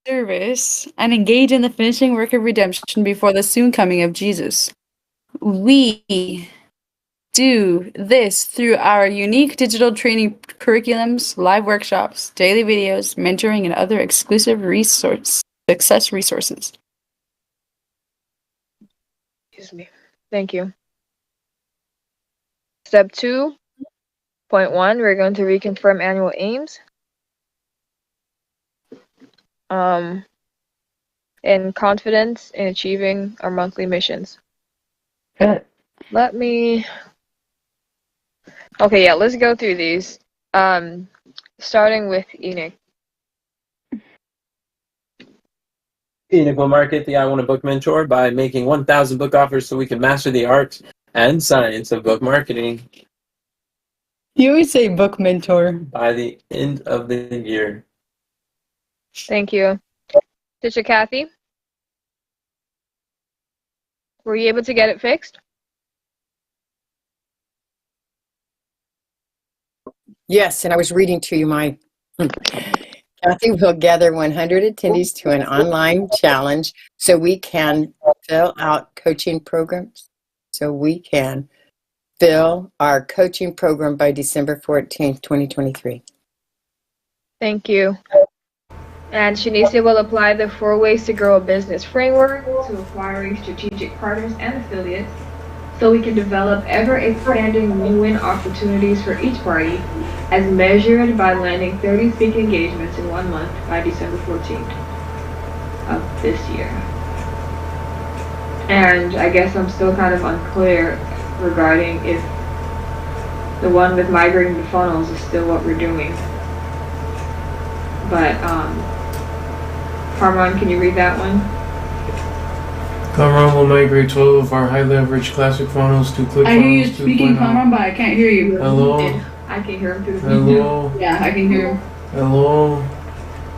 service, and engage in the finishing work of redemption before the soon coming of Jesus. We do this through our unique digital training curriculums, live workshops, daily videos, mentoring, and other exclusive success resources. Excuse me. Thank you. Step 2.1, we're going to reconfirm annual aims. And confidence in achieving our monthly missions. Good. Okay, yeah, let's go through these. Starting with Enoch. Enoch will market the I Want a Book Mentor by making 1,000 book offers so we can master the art and science of book marketing. You always say book mentor. By the end of the year. Thank you. Teacher Kathy? Were you able to get it fixed? Yes, and I was reading to you my... Kathy will gather 100 attendees to an online challenge so we can fill out coaching programs. So we can fill our coaching program by December 14th, 2023. Thank you. And Shanicia will apply the 4 ways to grow a business framework to acquiring strategic partners and affiliates so we can develop ever-expanding win-win opportunities for each party as measured by landing 30 speaking engagements in 1 month by December 14th of this year. And I guess I'm still kind of unclear regarding if the one with migrating the funnels is still what we're doing. But, Carmine, can you read that one? Carmine will migrate 12 of our high leverage classic funnels to ClickFunnels 2.0. I hear you speaking, Carmine, but I can't hear you. Hello? I can hear him through the Hello? Yeah, I can hear him. Hello?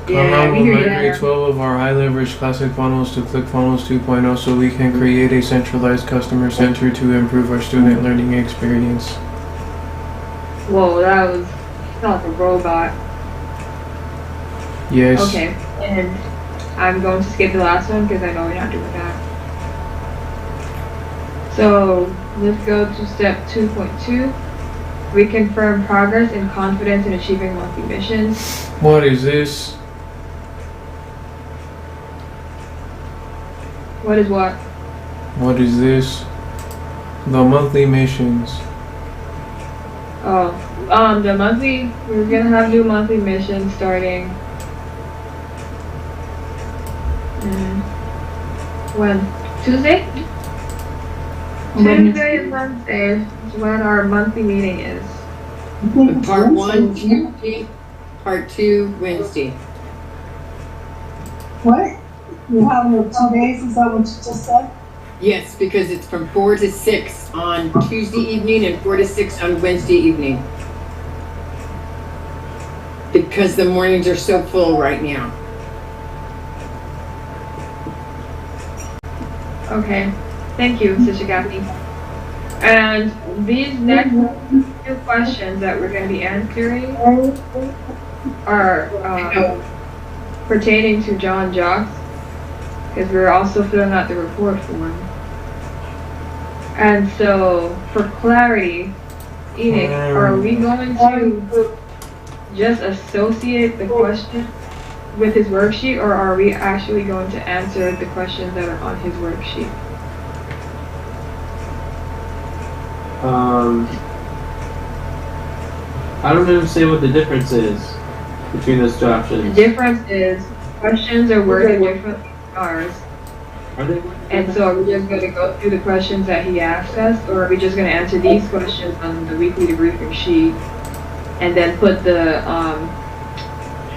Yeah, I Carmine can will hear you migrate now. 12 of our high leverage classic funnels to ClickFunnels 2.0 so we can create a centralized customer center to improve our student learning experience. Whoa, that was like a robot. Yes. Okay, and I'm going to skip the last one because I know we're not doing that. So let's go to step 2.2. Reconfirm progress and confidence in achieving monthly missions. What is this? What is what? What is this? The monthly missions. Oh, the monthly, we're gonna have new monthly missions starting. When? Tuesday? Tuesday and Wednesday is when our monthly meeting is. Part 1, Tuesday. Part 2, Wednesday. What? You have your 2 days, is that what you just said? Yes, because it's from 4 to 6 on Tuesday evening and 4 to 6 on Wednesday evening. Because the mornings are so full right now. Okay, thank you, Sister Kathy. And these next 2 questions that we're going to be answering are pertaining to John Jocks, because we're also filling out the report form. And so, for clarity, Enoch, are we going to just associate the question with his worksheet, or are we actually going to answer the questions that are on his worksheet? I don't understand what the difference is between those 2 The options. difference is questions are worded differently than ours. Are they? And so are we just going to go through the questions that he asked us, or are we just going to answer these questions on the weekly debriefing sheet and then put the,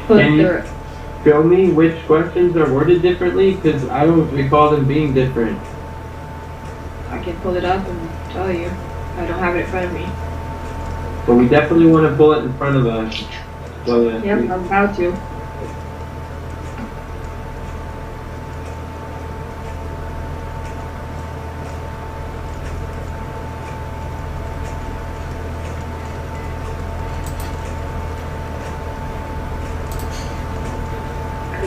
Can you show me which questions are worded differently? Because I don't recall them being different. I can pull it up and tell you. I don't have it in front of me. But we definitely want to pull it in front of us. So that Yep, we- I'm about to.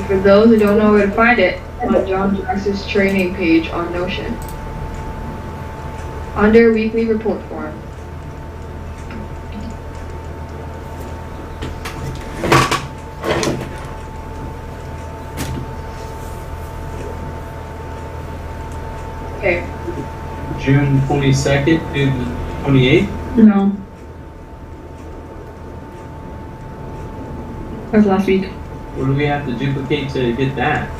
For those who don't know where to find it, on John Jackson's training page on Notion. Under weekly report form. Okay. June 22nd to the 28th? No. That was last week. What do we have to duplicate to get that?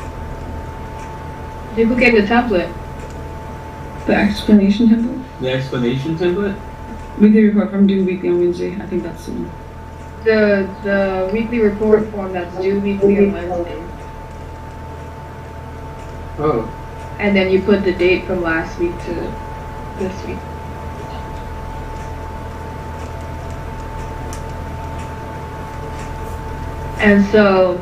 Duplicate the template. The explanation template. The explanation template? Weekly report from due weekly on Wednesday. I think that's the one. The weekly report form that's due weekly on Wednesday. Oh, And then you put the date from last week to this week. And so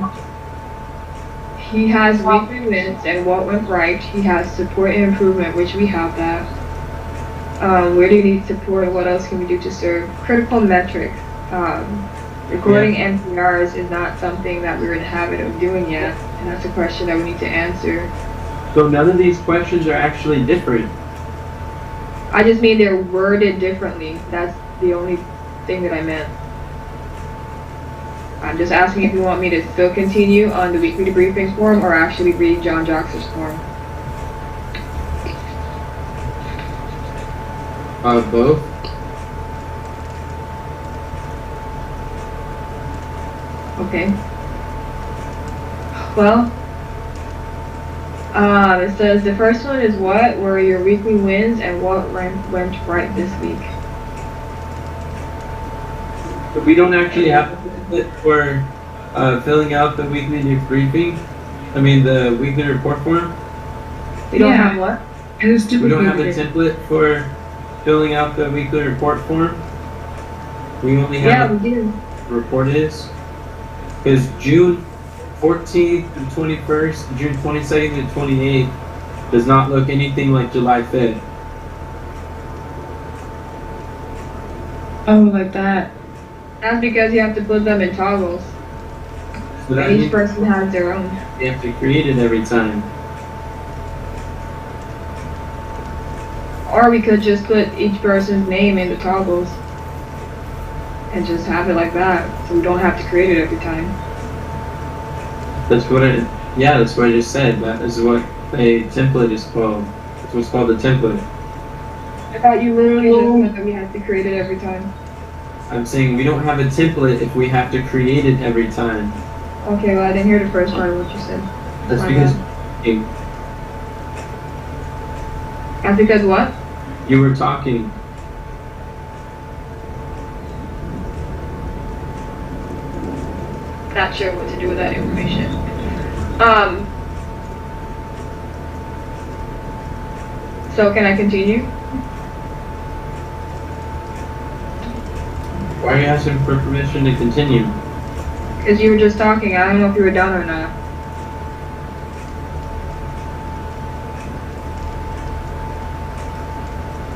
he has weekly wins and what went right. He has support and improvement, which we have that. Where do you need support and what else can we do to serve? Critical metrics. Recording NPRs is not something that we're in the habit of doing yet, and that's a question that we need to answer. so none of these questions are actually different. I just mean they're worded differently. That's the only thing that I meant. I'm just asking if you want me to still continue on the weekly debriefings form or actually read John Jackson's form. Both. Okay. Well, it says the first one is what were your weekly wins and what went right this week. But we don't actually have a template for filling out the weekly debriefing. I mean, the weekly report form. We don't Yeah. have what? It was We don't have a duplicated. template for filling out the weekly report form. We only Yeah, have we do. what the report is. Because June 14th to 21st, June 22nd to 28th does not look anything like July 5th. Oh, like that. That's because you have to put them in toggles. So that And each means person has their own. they have to create it every time. Or we could just put each person's name in the toggles. And just have it like that. So we don't have to create it every time. That's what that's what I just said. That is what a template is called. That's what's called a template. I thought you literally just said that we had to create it every time. I'm saying we don't have a template if we have to create it every time. Okay, well I didn't hear the first part of what you said. That's My because That's because what? you were talking. Not sure what to do with that information. So can I continue? Why are you asking for permission to continue? Because you were just talking. I don't know if you were done or not.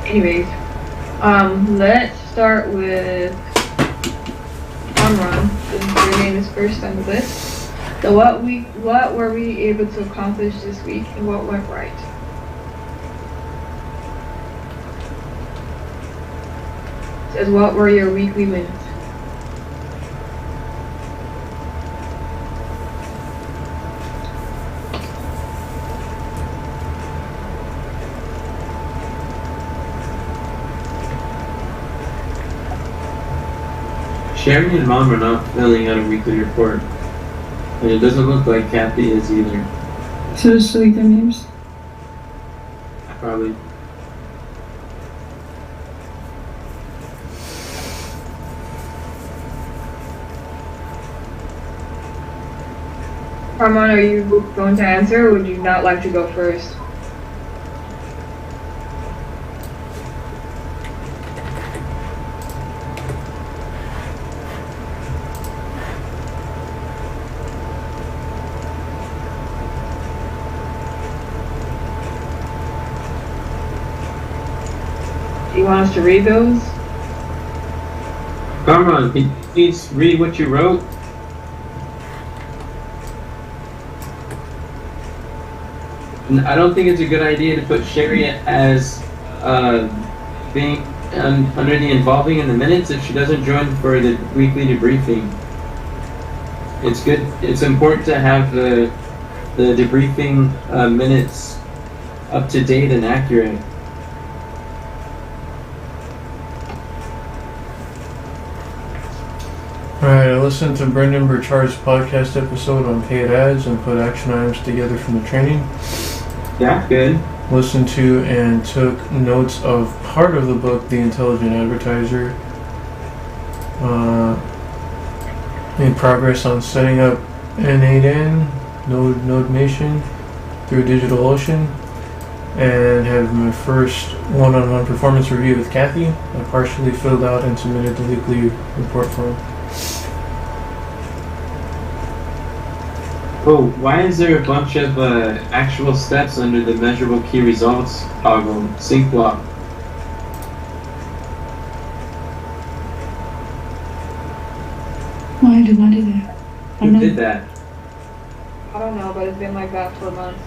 Anyways, let's start with Amron, since your name is first on the list. So what were we able to accomplish this week and what went right? It says what were your weekly wins? Sherry and Mom are not filling out a weekly report. And it doesn't look like Kathy is either. So just delete their names. Probably. Armand, are you going to answer or would you not like to go first? Do you want us to read those? Carmon, can you please read what you wrote? I don't think it's a good idea to put Sherry as being under the involving in the minutes if she doesn't join for the weekly debriefing. It's good. It's important to have the debriefing minutes up to date and accurate. Alright, I listened to Brendan Burchard's podcast episode on paid ads and put action items together from the training. Yeah, good. Listened to and took notes of part of the book, The Intelligent Advertiser. Made progress on setting up N8N, Node Nation through DigitalOcean, and have my first one-on-one performance review with Kathy. I partially filled out and submitted the weekly report form. Oh, why is there a bunch of actual steps under the measurable key results toggle sync block? Why did I do that? Who did that? I don't know, but it's been like that for months.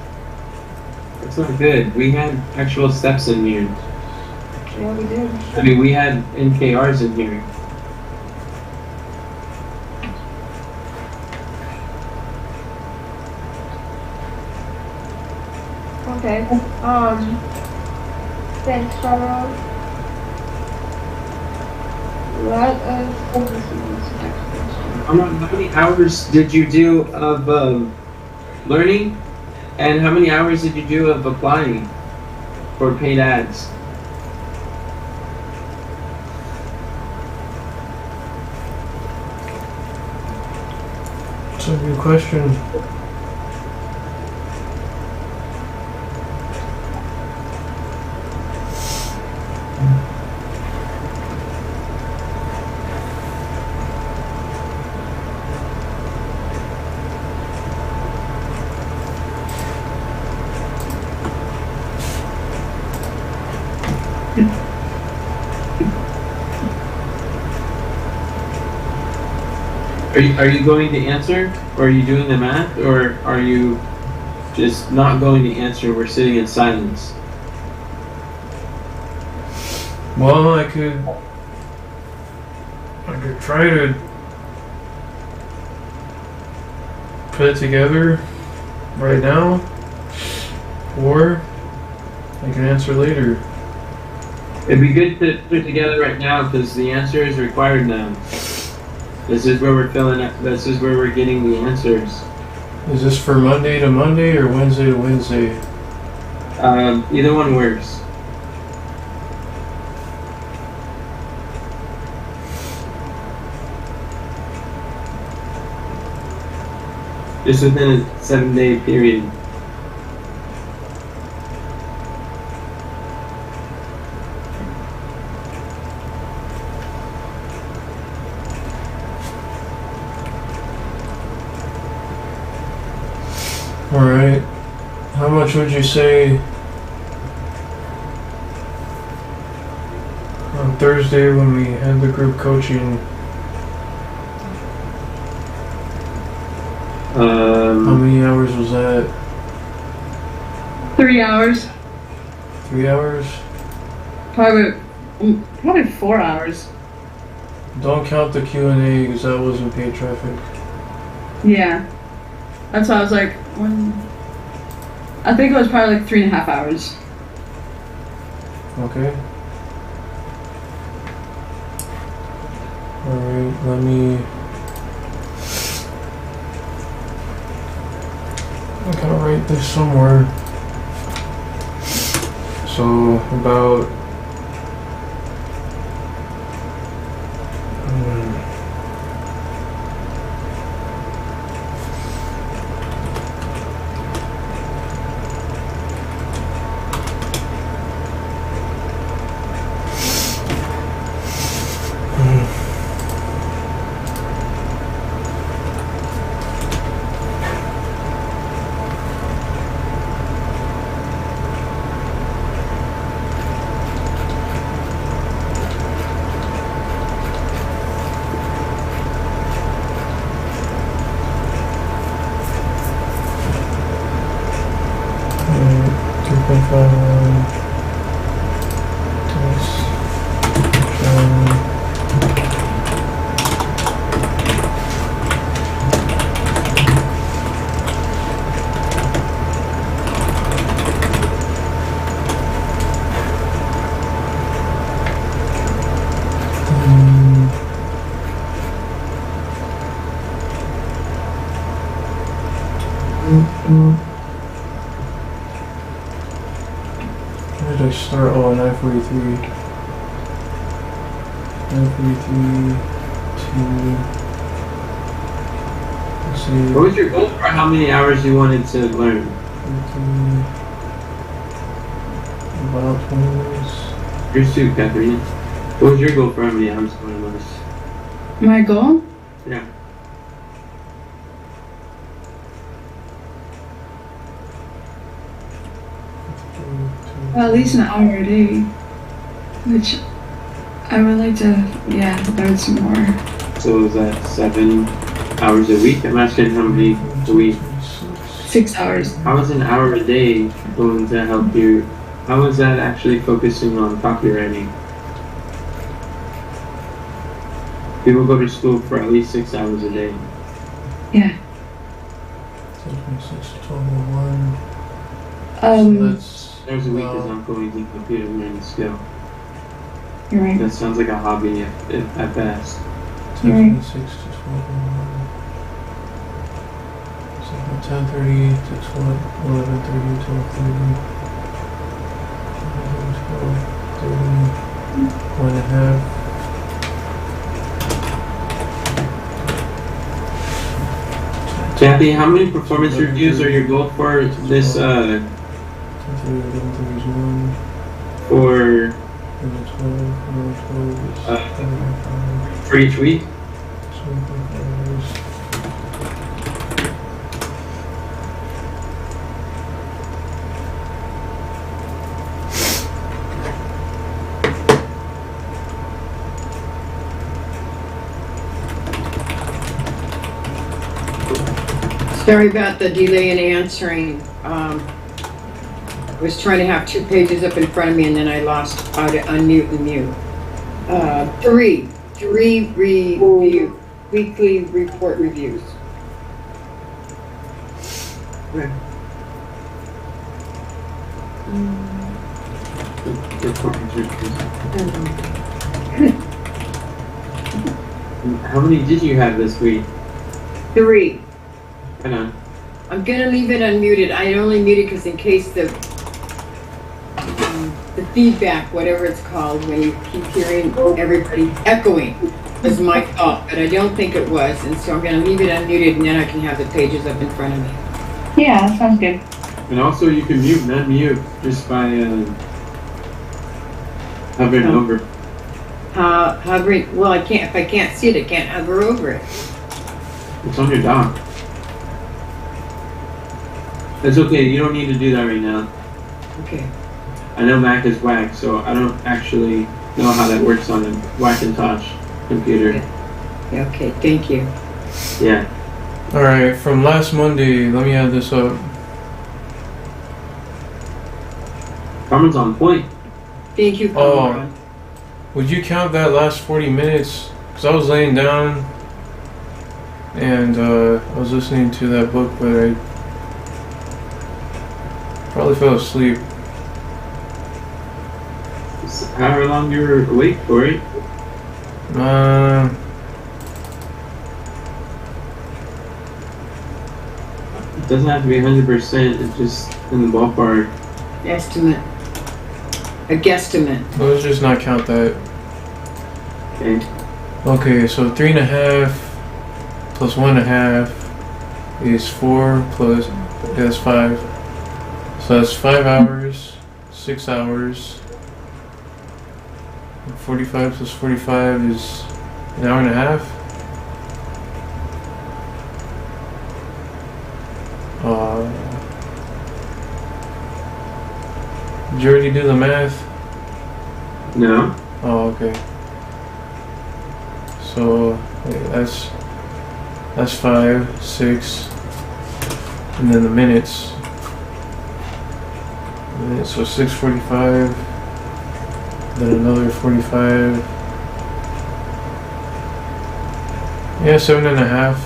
That's not good. We had actual steps in here. Yeah, we did. I mean, we had NKRs in here. Okay. Thanks, Charles. Let us. How many hours did you do of learning? And how many hours did you do of applying for paid ads? That's a good question. Are you going to answer, or are you doing the math, or are you just not going to answer? We're sitting in silence. Well, I could try to put it together right now, or I can answer later. It'd be good to put it together right now because the answer is required now. This is where we're filling up. This is where we're getting the answers. Is this for Monday to Monday or Wednesday to Wednesday? Either one works. Just within a 7-day period. Alright. How much would you say on Thursday when we had the group coaching? How many hours was that? 3 hours. 3 hours? Probably 4 hours. Don't count the Q&A because that wasn't paid traffic. Yeah. That's why I was like, I think it was probably like 3.5 hours. Okay. Alright, let me... I gotta write this somewhere. So, about... Where did I start? Oh, 9:43. 9:43 to, let's see, What was your goal for how many hours you wanted to learn? about 20 minutes. Yours too, Catherine. What was your goal for how many hours you wanted to learn? My goal? Yeah. Well, at least an hour a day. Which I would like to, learn some more. So is that 7 hours a week? I'm asking how many a week. 6 hours. How is an hour a day going to help you? How is that actually focusing on copywriting? People go to school for at least 6 hours a day. Yeah. 6 to 12:01. So that's There's a week is not going to computer learning skill. You're right. That sounds like a hobby if at best. 10:26 to 12:01. So from 10:30 to 11:30, 12:30. 12:30. 1.5. Kathy, how many performance reviews are your goal for this 10:30, 11:30 is 1. for 12 is 5. for each week? 25 hours. Sorry about the delay in answering. I was trying to have 2 pages up in front of me and then I lost how to unmute and mute. 3 review, weekly report reviews. How many did you have this week? 3. Right on. I'm gonna leave it unmuted. I only muted because in case the feedback, whatever it's called, when you keep hearing everybody echoing, was my fault, but I don't think it was, and so I'm gonna leave it unmuted, and then I can have the pages up in front of me. Yeah, that sounds good. And also you can mute and unmute just by hovering over. Hovering, well, I can't, if I can't see it, I can't hover over it. It's on your dock. It's okay, you don't need to do that right now. Okay. I know Mac is whack, so I don't actually know how that works on a Wackintosh computer. Yeah, okay, thank you. Yeah. Alright, from last Monday, let me add this up. Carmen's on point. Thank you, Oh. Conrad. Would you count that last 40 minutes? Because I was laying down and I was listening to that book, but I probably fell asleep. However long you were awake for it. It doesn't have to be 100%, it's just in the ballpark. Estimate. A guesstimate. Let's just not count that. Okay. Okay, so 3.5 plus 1.5 is 4 plus, that's 5. So that's 5 hours, 6 hours. 45 plus 45 is an hour and a half. Did you already do the math? No? Oh, okay. So wait, that's 5, 6, and then the minutes. So 6:45, then another 45. Yeah, 7.5.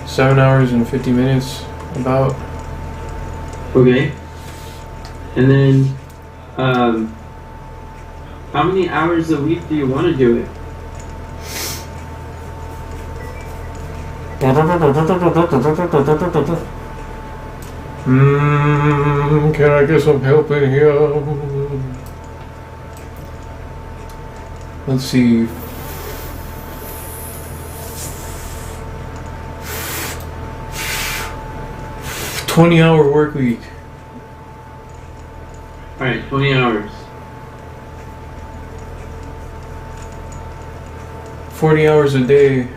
7 hours and 50 minutes, about. Okay. And then, how many hours a week do you want to do it? Can I get some help in here? Let's see. 20-hour work week. Alright, 20 hours. 40 hours a day.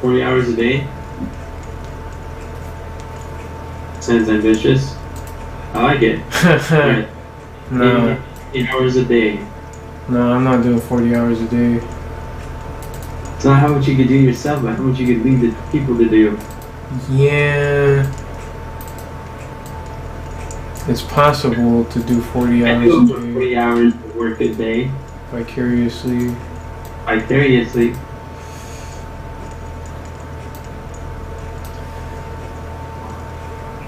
$40 hours a day. Sounds ambitious. I like it. Alright. No, 8 hours a day. no, I'm not doing 40 hours a day. It's not how much you could do yourself, but how much you could lead the people to do. Yeah. It's possible to do 40 I hours do a over day 40 hours of work a day. vicariously. Vicariously.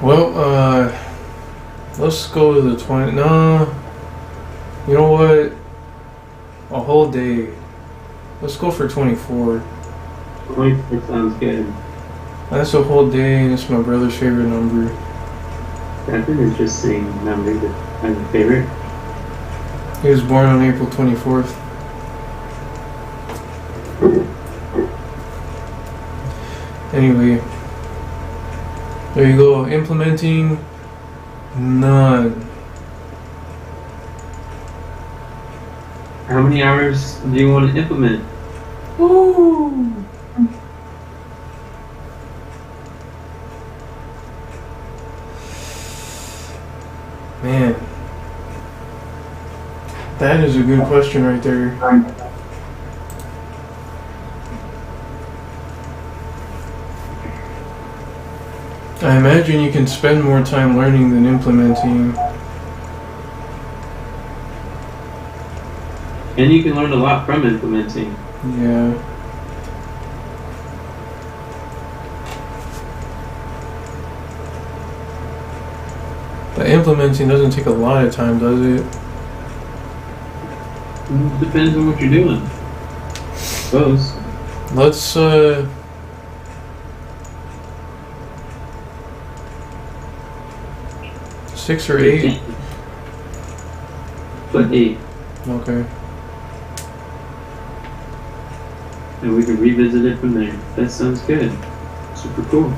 Well, let's go to the 20. No, you know what? A whole day. Let's go for 24. 24 sounds good. That's a whole day, and it's my brother's favorite number. That's an interesting number to have a favorite. He was born on April 24th. Anyway, there you go. Implementing none. How many hours do you want to implement? Ooh. Man, that is a good question right there. I imagine you can spend more time learning than implementing. And you can learn a lot from implementing. Yeah. But implementing doesn't take a lot of time, does it? Depends on what you're doing. I suppose. Let's 6 or 8? Put 8. Okay. And we can revisit it from there. That sounds good. Super cool.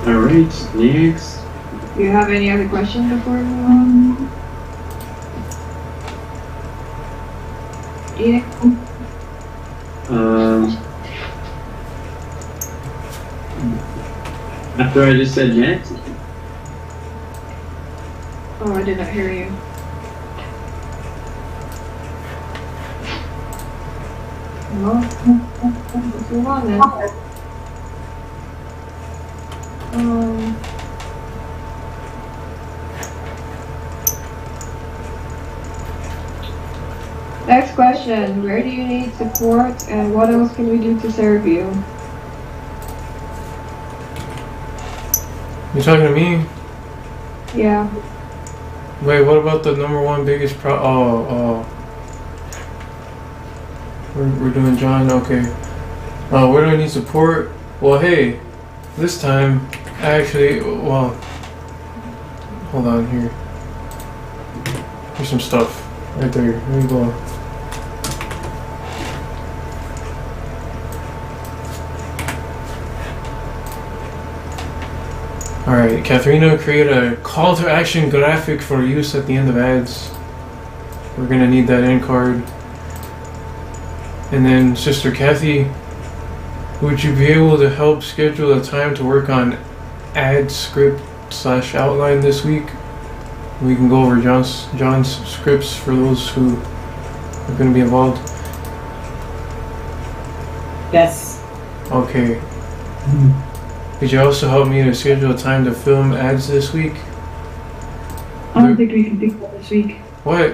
Alright, next. Do you have any other questions before we move on? Edith? After I just said next, Oh, I did not hear you. Well, let's move on then. Next question. Where do you need support and what else can we do to serve you? You talking to me? Yeah. Wait, what about the number one biggest we're doing John, okay. Where do I need support? Well, hey, this time, actually, well, hold on here. Here's some stuff right there. There you go. Alright, Katharina create a call to action graphic for use at the end of ads. We're gonna need that end card. And then Sister Kathy, would you be able to help schedule a time to work on ad script / outline this week? We can go over John's scripts for those who are gonna be involved. Yes. Okay. Could you also help me to schedule a time to film ads this week? I don't think we can do that this week. What?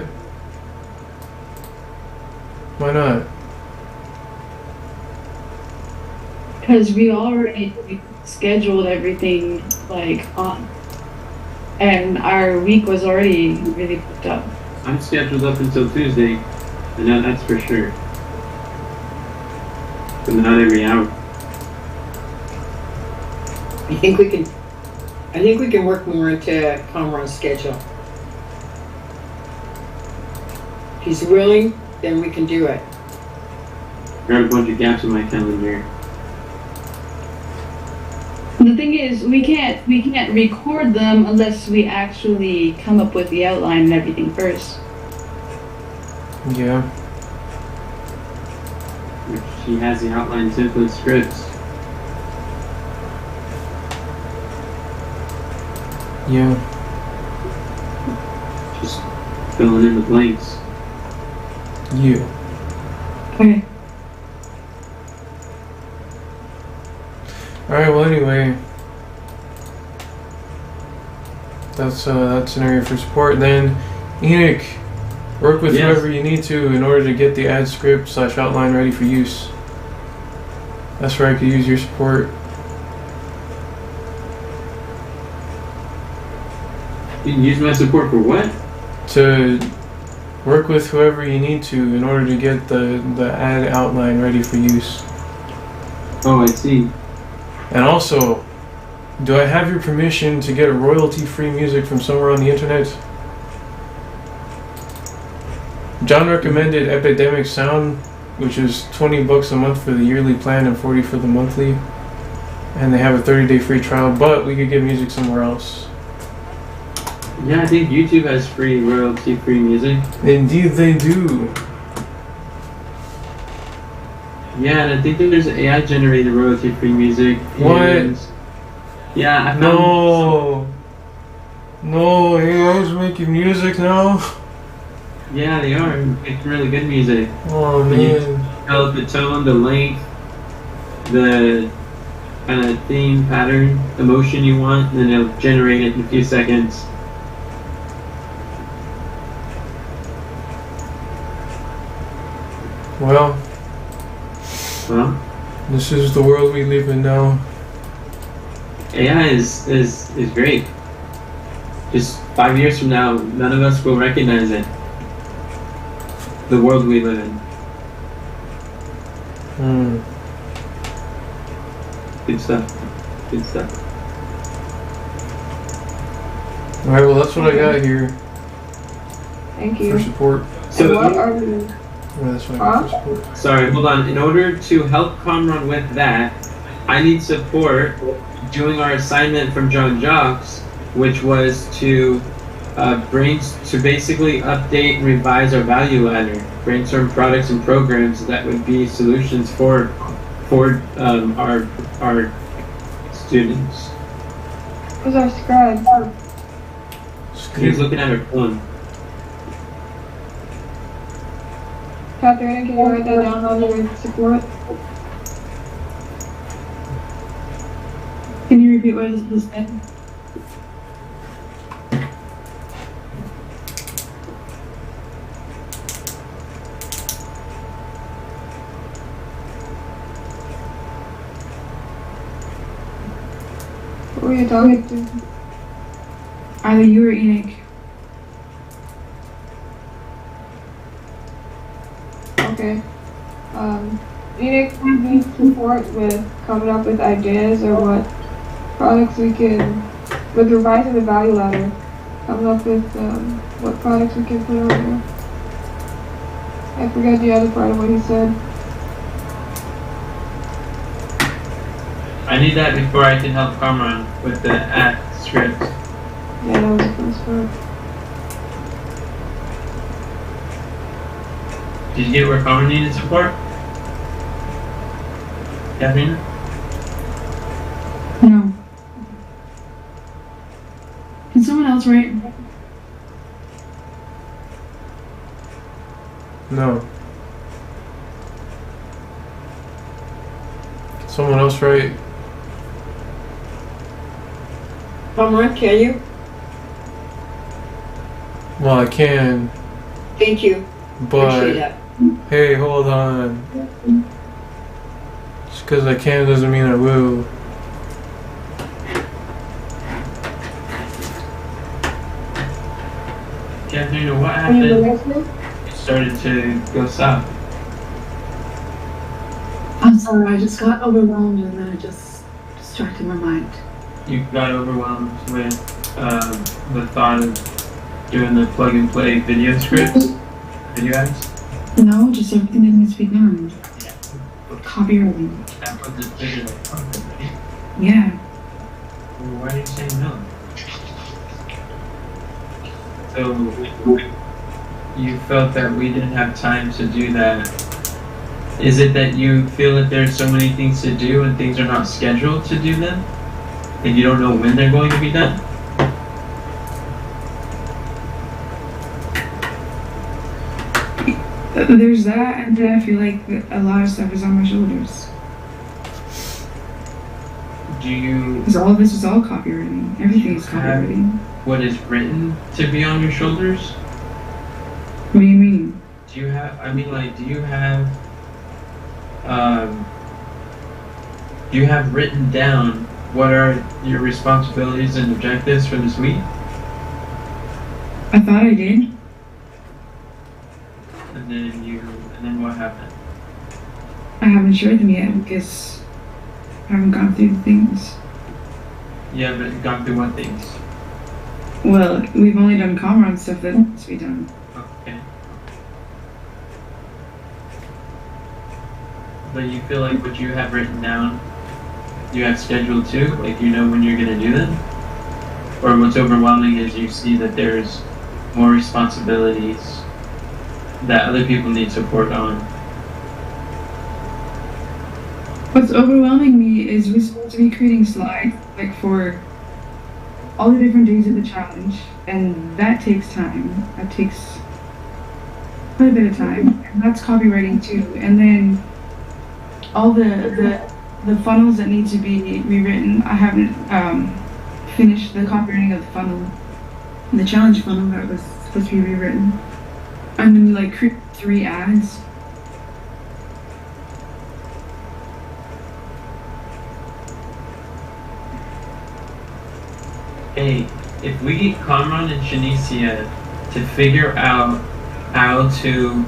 Why not? Because we already scheduled everything like on, and our week was already really booked up. I'm scheduled up until Tuesday. I know that's for sure. But not every hour. I think we can work more into Comron's schedule. If he's willing, then we can do it. Got a bunch of gaps in my calendar. The thing is, we can't record them unless we actually come up with the outline and everything first. Yeah. She has the outline template scripts. Yeah. Just filling in the blanks. You. Okay. Alright, well anyway. That's an area for support. Then Enoch, work with Yes. whoever you need to in order to get the ad script / outline ready for use. That's where I could use your support. You can use my support for what? To work with whoever you need to in order to get the ad outline ready for use. Oh, I see. And also, do I have your permission to get royalty-free music from somewhere on the internet? John recommended Epidemic Sound, which is $20 a month for the yearly plan and $40 for the monthly. And they have a 30-day free trial, but we could get music somewhere else. Yeah, I think YouTube has free royalty-free music. Indeed they do. Yeah, and I think that there's AI-generated royalty-free music. What? And yeah, I found. No, AI's making music now? Yeah, they are making really good music. Oh When you man. develop the tone, the length, the kind of theme, pattern, emotion you want, and then it'll generate it in a few seconds. Well, Well, this is the world we live in now. AI is great. Just 5 years from now, none of us will recognize it. The world we live in. Good stuff. Good stuff. Alright, well that's what I got here Thank for you. support. So, what are we? Well, that's what I got for support. sorry, hold on. In order to help Comron with that, I need support doing our assignment from John Jocks, which was to basically update and revise our value ladder, brainstorm products and programs that would be solutions for our students. Who's our scribe? He's looking at her phone. Catherine, can you write that down on your support? Can you repeat what this said? Who are you talking to? Either you or Enoch. Okay. Enoch needs support with coming up with ideas or what products we can, with revising the value ladder, coming up with what products we can put on there. I forgot the other part of what he said. I need that before I can help Comron with the ad script. Yeah, that was the first part. Did you get where Comron needed support? Catherine? No. Can someone else write? No. Someone else write? Comron, can you? Well, I can, Thank you. Appreciate but that. hey, hold on. Just because I can doesn't mean I will. Catherine, what Are you happened? listening? It started to go south. I'm sorry, I just got overwhelmed and then it just distracted my mind. You got overwhelmed with the thought of doing the plug and play video scripts, video ads. No, just everything that needs to be done. Copywriting. That was the bigger than something, right? Yeah. Well, why are you saying no? So you felt that we didn't have time to do that. Is it that you feel that there's so many things to do and things are not scheduled to do them? And you don't know when they're going to be done? There's that, and then I feel like a lot of stuff is on my shoulders. Do you Because all of this is all copywriting. Everything is copywriting. what is written to be on your shoulders? What do you mean? Do you have, I mean, like, do you have written down what are your responsibilities and objectives for this week? I thought I did. And then what happened? I haven't shared them yet because I haven't gone through the things. You haven't gone through what things? Well, we've only done Comron stuff that needs to be done. Okay. But you feel like what you have written down, you have scheduled too? Like you know when you're gonna do them? Or what's overwhelming is you see that there's more responsibilities that other people need support on. What's overwhelming me is we're supposed to be creating slides like for all the different days of the challenge, and that takes time. That takes quite a bit of time, and that's copywriting too. And then all the funnels that need to be rewritten. I haven't finished the copywriting of the funnel, the challenge funnel that was supposed to be rewritten. I'm gonna like create 3 ads. Hey, if we get Kamran and Shanicia to figure out how to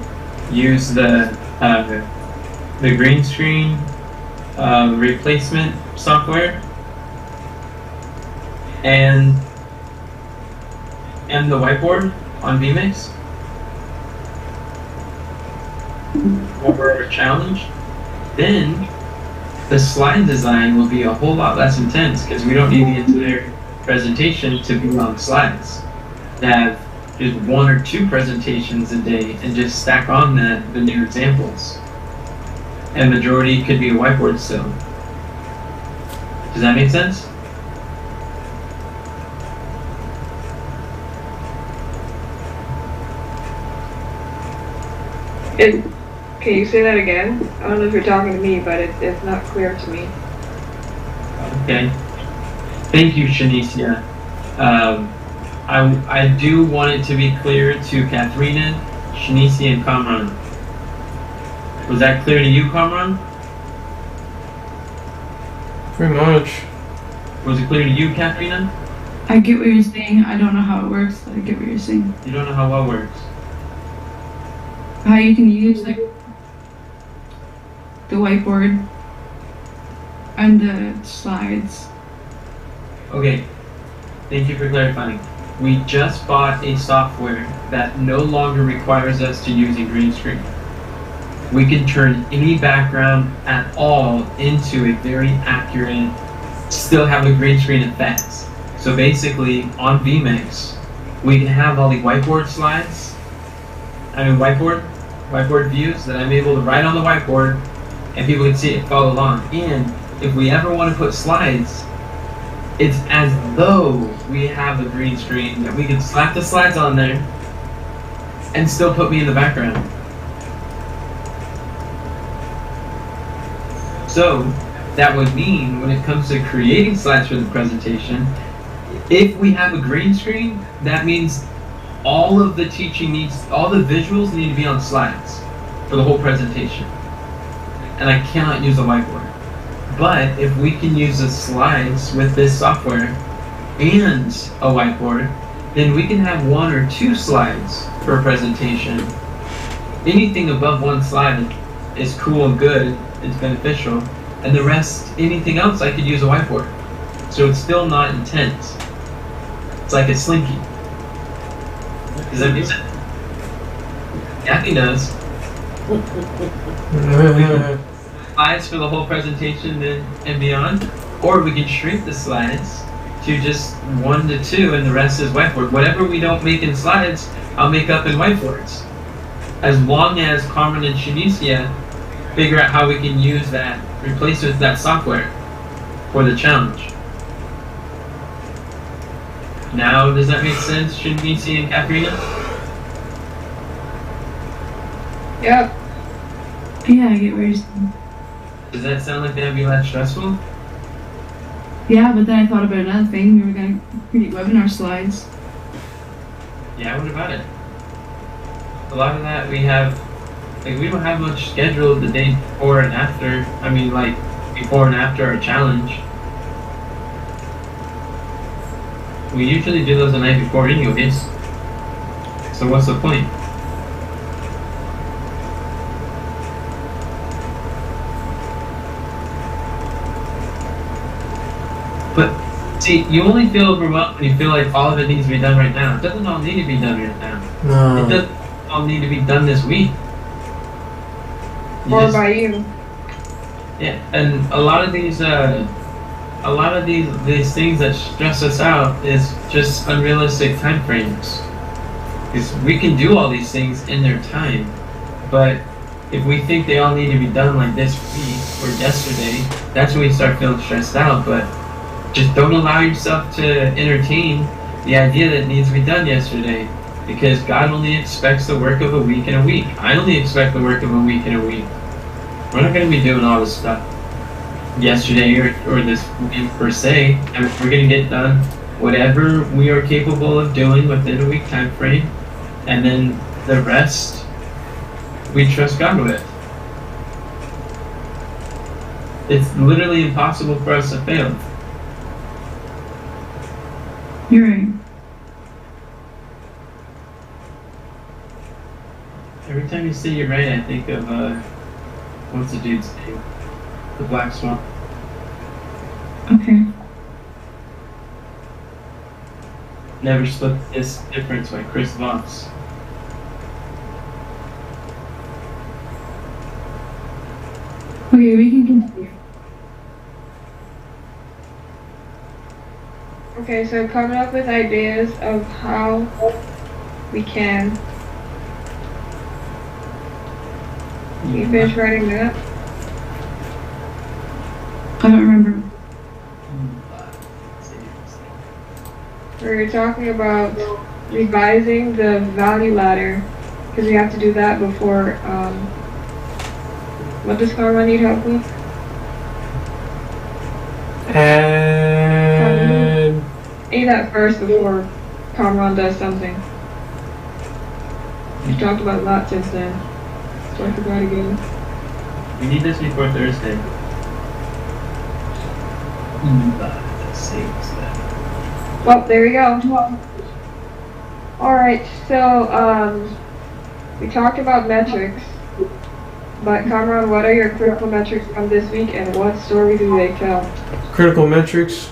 use the green screen replacement software and the whiteboard on vMix for our challenge, then the slide design will be a whole lot less intense because we don't need the entire presentation to be on slides. To have just 1 or 2 presentations a day and just stack on that the new examples. And majority could be a whiteboard still. Does that make sense? Can you say that again? I don't know if you're talking to me, but it's not clear to me. Okay. Thank you, Shanicia. I do want it to be clear to Katharina, Shanicia, and Kamran. Was that clear to you, Kamran? Pretty much. Was it clear to you, Katharina? I get what you're saying. I don't know how it works, but I get what you're saying. You don't know how well works. How you can use like the whiteboard and the slides. Okay. Thank you for clarifying. We just bought a software that no longer requires us to use a green screen. We can turn any background at all into a very accurate, still have a green screen effect. So basically, on vMix, we can have all the whiteboard slides, whiteboard views that I'm able to write on the whiteboard, and people can see it, follow along. And if we ever want to put slides, it's as though we have a green screen that we can slap the slides on there and still put me in the background. So that would mean when it comes to creating slides for the presentation, if we have a green screen, that means all of the teaching all the visuals need to be on slides for the whole presentation. And I cannot use a whiteboard. But if we can use the slides with this software and a whiteboard, then we can have 1 or 2 slides for a presentation. Anything above 1 slide is cool and good, it's beneficial, and the rest, anything else, I could use a whiteboard. So it's still not intense. It's like a slinky. Does that make sense? Kathy does. Slides for the whole presentation and beyond, or we can shrink the slides to just 1 to 2 and the rest is whiteboard. Whatever we don't make in slides, I'll make up in whiteboards. As long as Carmen and Shanicia figure out how we can use that, replace it with that software for the challenge. Now, does that make sense, Shanicia and Katharina? Yep. Yeah, I get where you're saying. Does that sound like that'd be less stressful? Yeah, but then I thought about another thing. We were going to create webinar slides. Yeah, what about it? A lot of that we have, like, we don't have much scheduled the day before and after. I mean, like, before and after our challenge. We usually do those the night before anyways. So what's the point? But, see, you only feel overwhelmed when you feel like all of it needs to be done right now. It doesn't all need to be done right now. No. It doesn't all need to be done this week. Or by you. Yeah, and a lot of these things that stress us out is just unrealistic time frames. Because we can do all these things in their time, but if we think they all need to be done like this week or yesterday, that's when we start feeling stressed out. But just don't allow yourself to entertain the idea that it needs to be done yesterday, because God only expects the work of a week in a week. I only expect the work of a week in a week. We're not going to be doing all this stuff yesterday or this week per se. I mean, we're going to get done whatever we are capable of doing within a week time frame, and then the rest we trust God with. It's literally impossible for us to fail. You're right. Every time you say you're right, I think of what's the dude's name? The Black Swan. Okay. Never Split This Difference by Chris Voss. Okay, we can continue. Okay, so coming up with ideas of how we can. You finish writing that? I don't remember. We were talking about revising the value ladder, because we have to do that before, what does Karma need help with? And Say that first before Kamran does something. We talked about a lot since then, so I forgot again. We need this before Thursday. Well, there we go. Alright, so, we talked about metrics, but Kamran, what are your critical metrics from this week, and what story do they tell? critical metrics.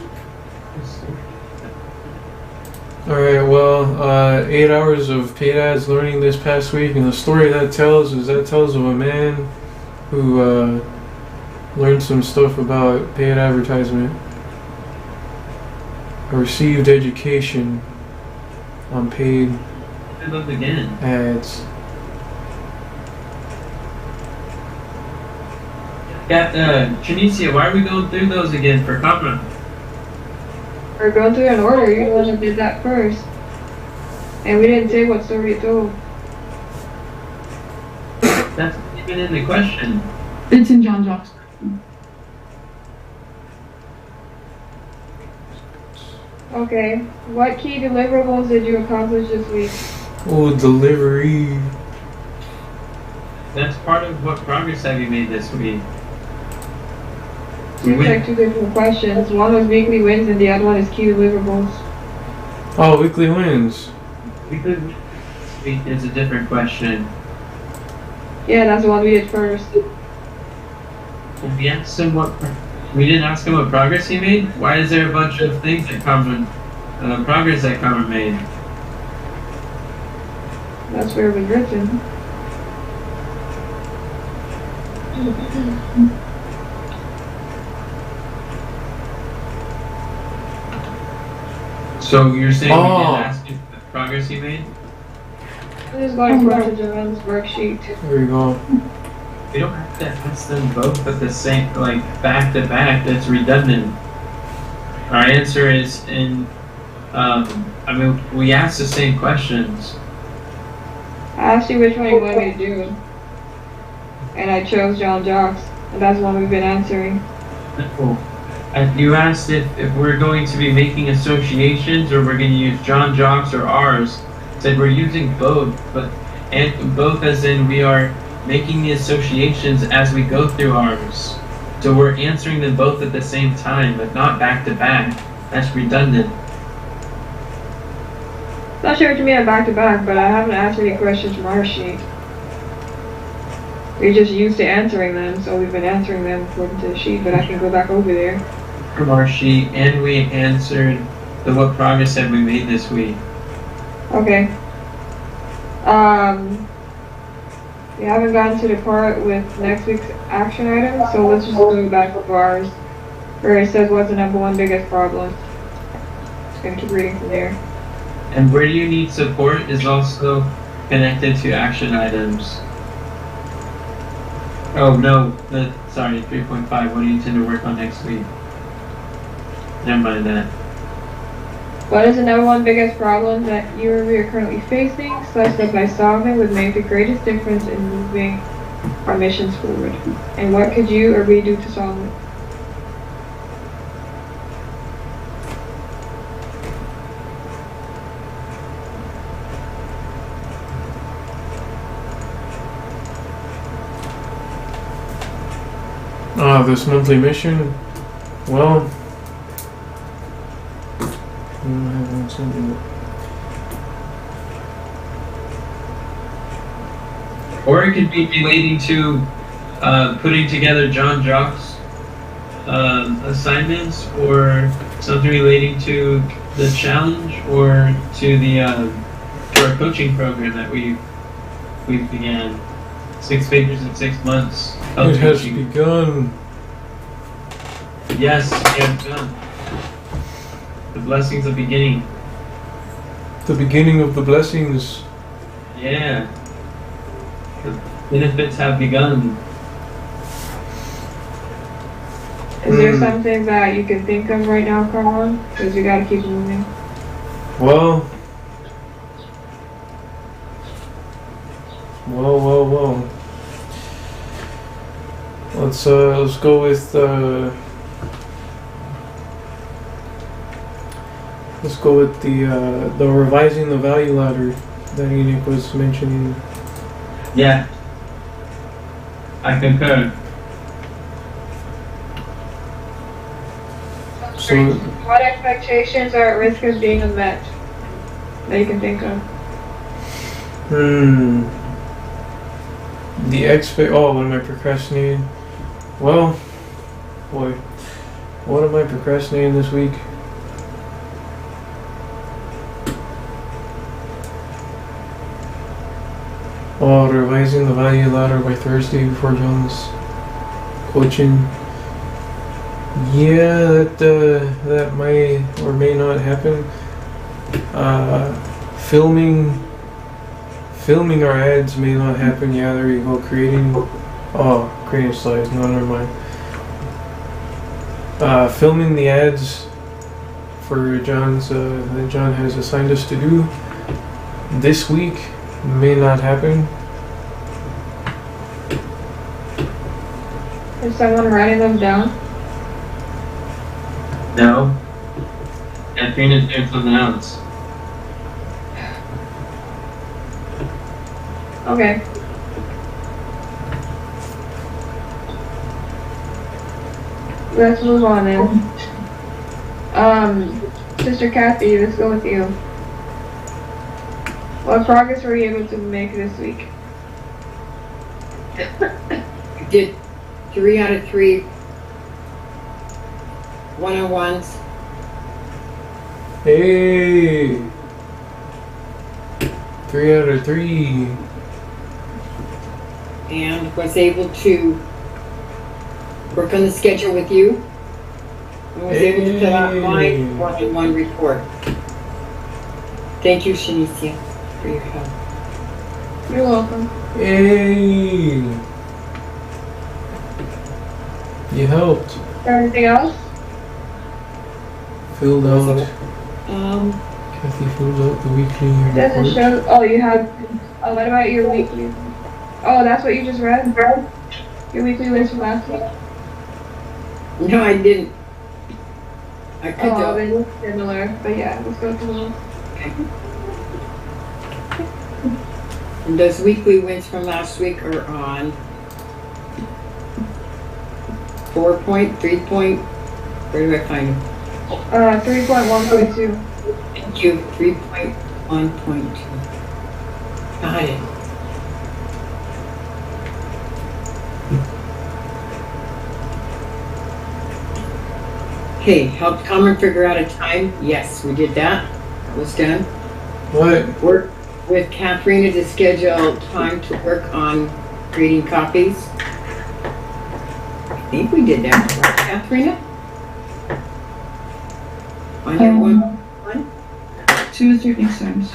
Alright, well, 8 hours of paid ads learning this past week, and the story that tells of a man who learned some stuff about paid advertisement, received education on paid Look again. ads. Trinicia, why are we going through those again for Kamran? We're going through an order, you're the one that did that first. And we didn't say what story it told. That's not even in the question. It's in John Jock's. Okay, what key deliverables did you accomplish this week? Oh, delivery. That's part of what progress have you made this week? Seems like two different questions. One was weekly wins and the other one is key deliverables. Oh, weekly wins. Weekly week is a different question. Yeah, that's the one we did first. We asked him we didn't ask him what progress he made? Why is there a bunch of things that progress that Cameron made? That's where it was written. So you're saying we Oh. didn't ask him what progress he made? I'm just going to Joanne's worksheet. There we go. We don't have to ask them both at the same, like, back to back. That's redundant. Our answer is we asked the same questions. I asked you which one you wanted me to do. And I chose John Jocks. And that's the one we've been answering. You asked if we're going to be making associations or we're going to use John Jocks or ours. Said we're using both, and both as in we are making the associations as we go through ours. So we're answering them both at the same time, but not back to back. That's redundant. Not sure what you mean by back to back, but I haven't asked any questions from our sheet. We're just used to answering them, so we've been answering them according to the sheet, but I can go back over there. From our sheet, and we answered what progress have we made this week. Okay. We haven't gotten to the part with next week's action item, so let's just go back to ours, where it says what's the number one biggest problem. Just gonna keep reading from there. And where you need support is also connected to action items. Oh no, sorry, 3.5. What do you intend to work on next week? Never mind that. What is the number one biggest problem that you or we are currently facing, such that by solving would make the greatest difference in moving our missions forward? And what could you or we do to solve it? This monthly mission. Well, or it could be relating to putting together John Jocks assignments, or something relating to the challenge, or to the to our coaching program that we began. 6 pages in 6 months. It has begun. Yes, it has begun. The blessings of beginning. The beginning of the blessings. Yeah. The benefits have begun. Is there something that you can think of right now, Carmon? Because we gotta keep moving. Well. Let's go with the revising the value ladder that Enoch was mentioning. Yeah. I concur. So, What expectations are at risk of being unmet that you can think of? what am I procrastinating? Well, boy, what am I procrastinating this week? Revising the value ladder by Thursday before John's coaching. Yeah, that may or may not happen. Filming our ads may not happen. Yeah, there you go. Creating slides. No, never mind. Filming the ads for John's that John has assigned us to do this week may not happen. Is someone writing them down? No. Katrina's doing something else. Okay. Let's move on then. Sister Kathy, let's go with you. What progress were you able to make this week? I did 3 out of 3 one-on-ones. Hey! 3 out of 3. And was able to work on the schedule with you. And was able to fill out my Hey. one-on-one report. Thank you, Shanicia, for your help. You're welcome. Hey! You helped. Anything else? Filled out. Um, Kathy filled out the weekly Doesn't report. show. Oh, you had. Oh, what about your weekly? Oh, that's what you just read? Your weekly wins from last week? no, I didn't. I could Oh, do it. they look similar. But yeah, let's go through them. And those weekly wins from last week are on 4 point, 3 point, where do I find them? 3.1.2. Thank you, 3.1.2. Got it. Okay, helped Common figure out a time. Yes, we did that. That was done. What? Work with Katharina to schedule time to work on creating copies. I think we did that, right, Katharina? On your one? 2 or 3 next times.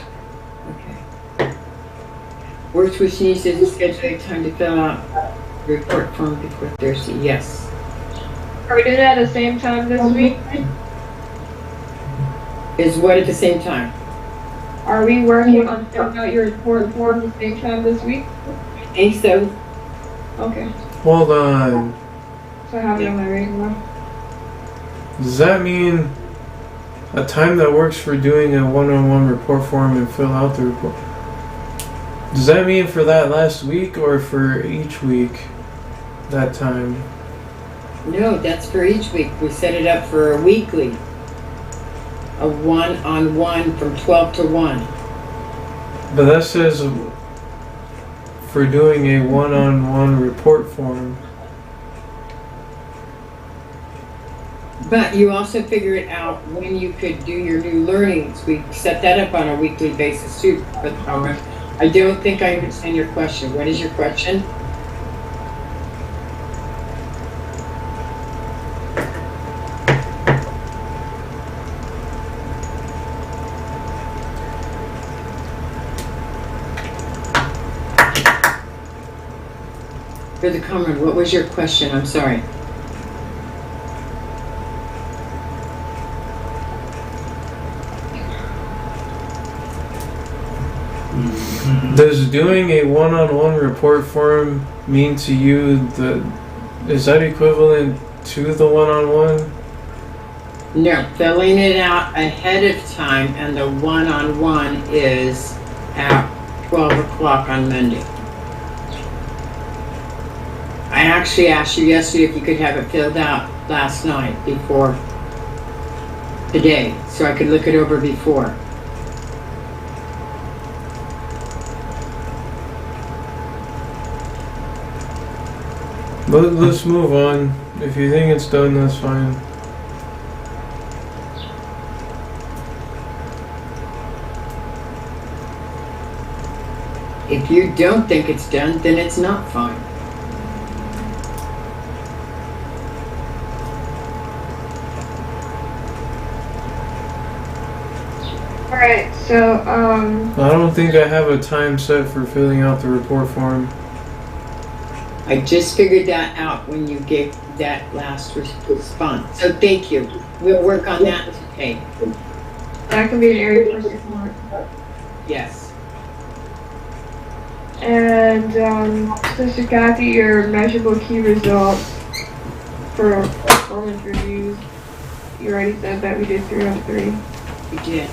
Okay. Works with Shanice to schedule a time to fill out the report form before Thursday. Yes. Are we doing it at the same time this week? Is what at the same time? Are we working on filling out your report form at the same time this week? I think so. Okay. Hold on. So I have it on my radar. Does that mean a time that works for doing a one-on-one report form and fill out the report? Does that mean for that last week or for each week? That time? No, that's for each week. We set it up for a weekly. A one-on-one from 12 to 1. But that says for doing a one-on-one report form. But you also figure it out when you could do your new learnings. We set that up on a weekly basis too. But I don't think I understand your question. What is your question? For the comment, what was your question? I'm sorry. Does doing a one-on-one report form mean to you is that equivalent to the one-on-one? No, filling it out ahead of time, and the one-on-one is at 12 o'clock on Monday. I actually asked you yesterday if you could have it filled out last night before today, so I could look it over before. Let's move on. If you think it's done, that's fine. If you don't think it's done, then it's not fine. Alright, so, I don't think I have a time set for filling out the report form. I just figured that out when you gave that last response. So thank you. We'll work on that today. that can be an area for support. Yes. And, Sister Kathy, your measurable key results for performance reviews, you already said that we did 3 out of 3, We did.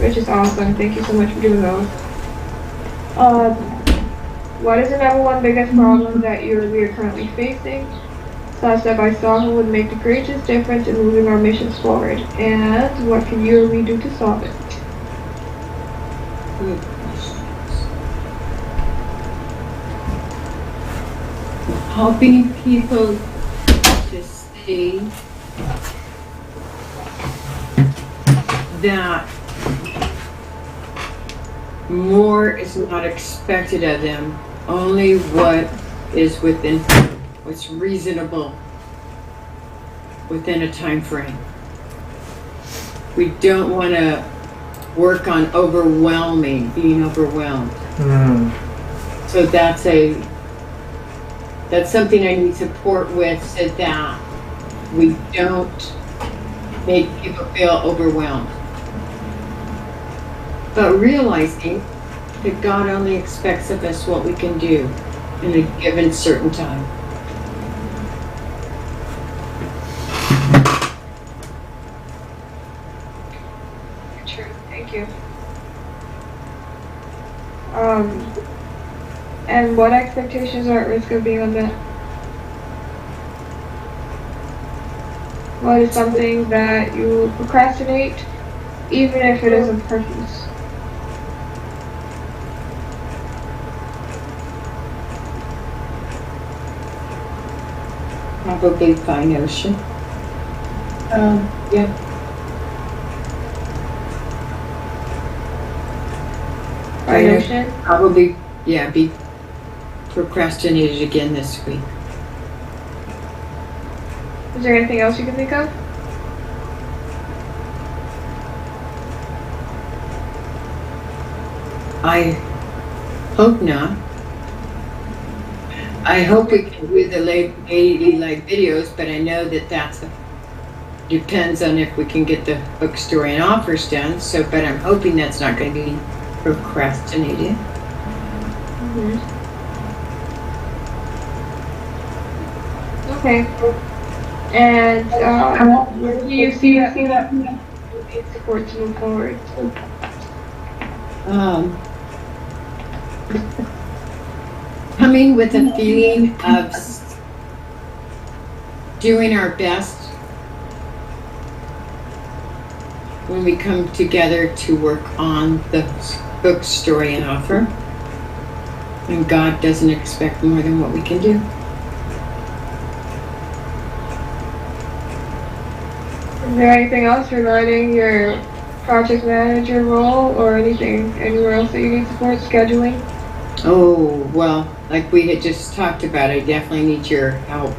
which is awesome. Thank you so much for doing those. What is the number one biggest problem that we are currently facing, such that by solving would make the greatest difference in moving our missions forward? And what can you or we do to solve it? Helping people to see that more is not expected of them, only what is within, what's reasonable within a time frame. We don't want to work on being overwhelmed. So that's something I need support with, so that we don't make people feel overwhelmed. But realizing that God only expects of us what we can do in a given certain time. True, thank you. And what expectations are at risk of being unmet? What is something that you procrastinate, even if it is on purpose? Probably Fine Ocean. Yeah. Fine Ocean? Probably, yeah, be procrastinated again this week. Is there anything else you can think of? I hope not. I hope we can do the daily live videos, but I know that depends on if we can get the bookstore and offers done. So, but I'm hoping that's not going to be procrastinated. Okay. And where do you see that support to move forward? Coming with a feeling of doing our best when we come together to work on the book, story, and offer. And God doesn't expect more than what we can do. Is there anything else regarding your project manager role or anything anywhere else that you need support scheduling? Oh, well, like we had just talked about, I definitely need your help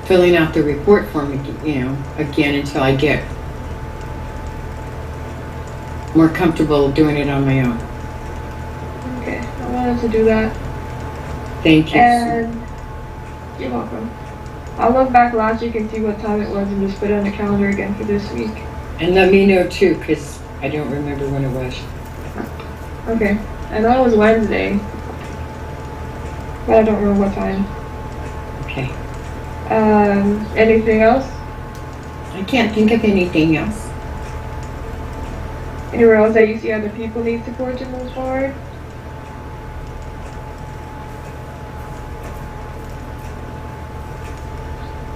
filling out the report form, again until I get more comfortable doing it on my own. Okay, I wanted to do that. Thank you. And you're welcome. I'll look back last week and see what time it was and just put it on the calendar again for this week. And let me know too, because I don't remember when it was. Okay, I know it was Wednesday, but I don't remember what time. Okay. Anything else? I can't think of anything else. Anywhere else that you see other people need support to move forward?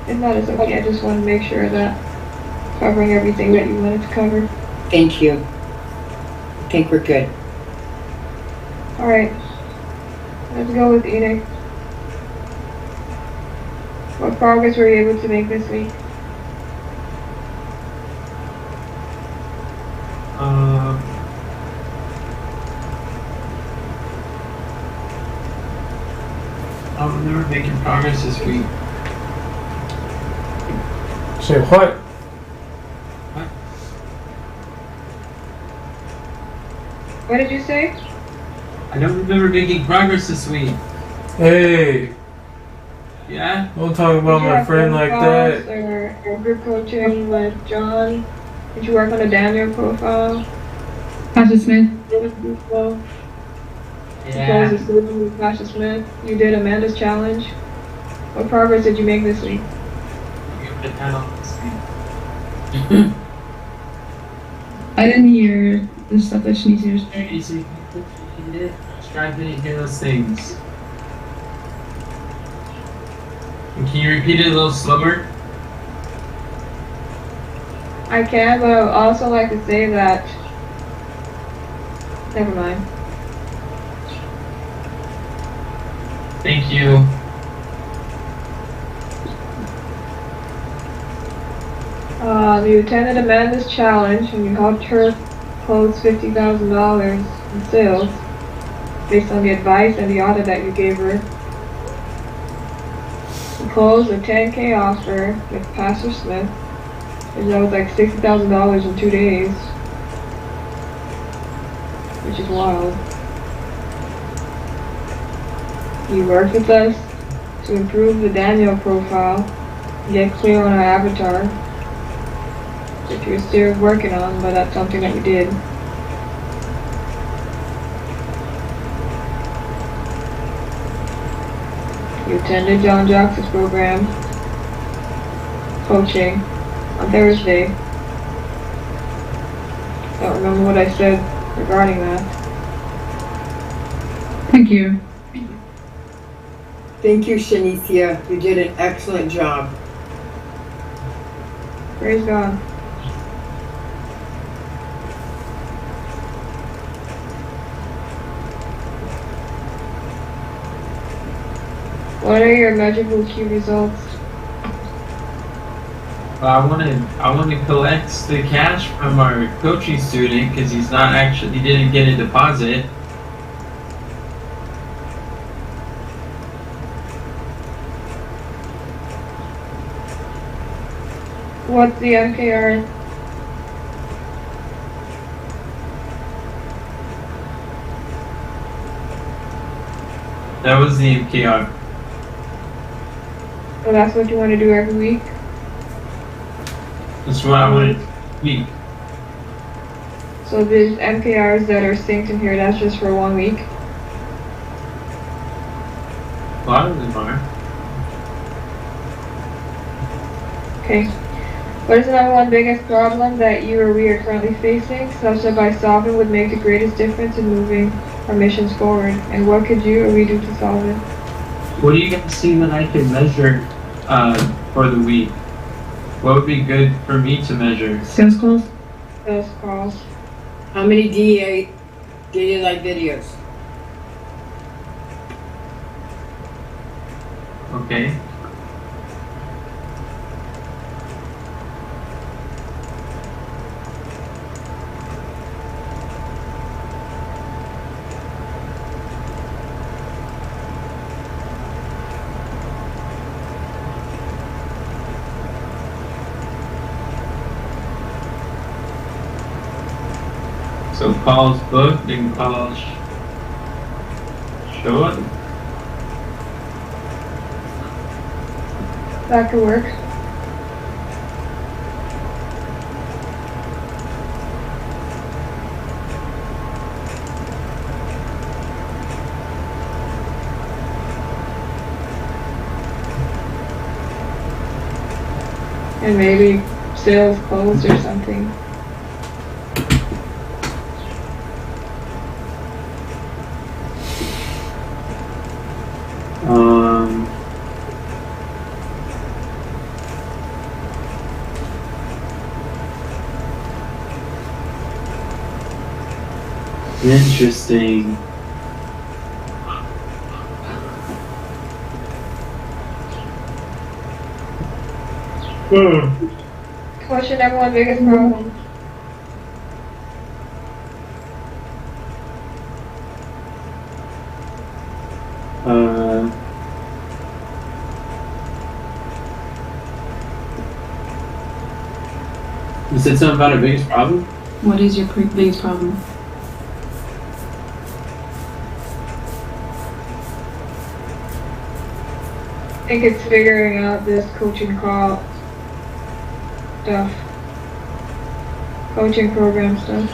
If not, it's okay. I just want to make sure that covering everything that you wanted to cover. Thank you. I think we're good. Alright. Let's go with Enoch. What progress were you able to make this week? I'm never making progress this week. Say what? What did you say? I don't remember making progress this week. Hey, Yeah? don't talk about Did you my have friend phone like calls that. Or group coaching with John? Did you work on a Daniel profile? Pastor Smith. Yeah. With Pasha Smith. You did Amanda's challenge. What progress did you make this week? I didn't hear the stuff that Shanice was saying. Easy. Strive didn't hear those things. And can you repeat it a little slower? I can, but I would also like to say that. Never mind. Thank you. You attended Amanda's challenge and you helped her close $50,000 in sales based on the advice and the audit that you gave her. You closed a 10K offer with Pastor Smith, and that was like $60,000 in 2 days, which is wild. You worked with us to improve the Daniel profile, get clear on our avatar, which we're still working on, but that's something that we did. You attended John Jocks' program, coaching, on Thursday. Don't remember what I said regarding that. Thank you. Thank you, Shanicia. You did an excellent job. Praise God. What are your measurable key results? I want to collect the cash from our coaching student because he didn't get a deposit. What's the MKR? That was the MKR. So that's what you want to do every week? That's what I wanted to week. So these MKRs that are synced in here, that's just for 1 week? A lot of them are. Okay. What is the number one biggest problem that you or we are currently facing, such that by solving would make the greatest difference in moving our missions forward? And what could you or we do to solve it? What do you guys see that I can measure for the week? What would be good for me to measure? Sales calls? Those calls. How many daily live videos? Okay. So calls booked and calls short. That could work. And maybe sales closed or something. Interesting. What's your number one biggest problem? You said something about a biggest problem? What is your biggest problem? I think it's figuring out this coaching call stuff. Coaching program stuff.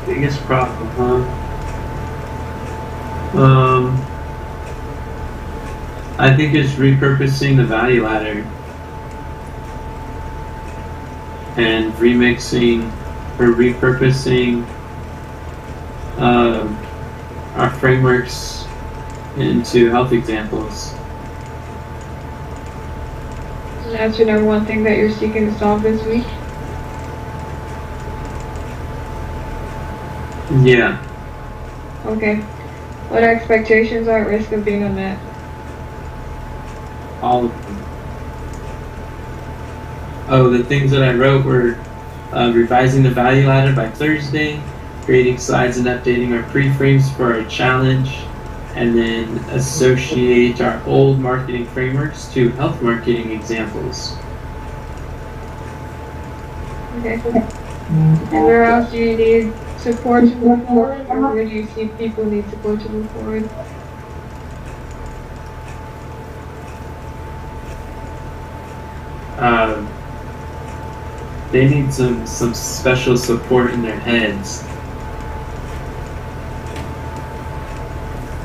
Biggest problem, huh? I think it's repurposing the value ladder and remixing or repurposing our frameworks into health examples. And that's your number one thing that you're seeking to solve this week? Yeah. Okay. What expectations are at risk of being unmet? All of them. Oh, the things that I wrote were revising the value ladder by Thursday, creating slides and updating our pre-frames for our challenge, and then associate our old marketing frameworks to health marketing examples. Okay. And where else do you need support to move forward, or where do you see people need support to move forward? They need some special support in their heads.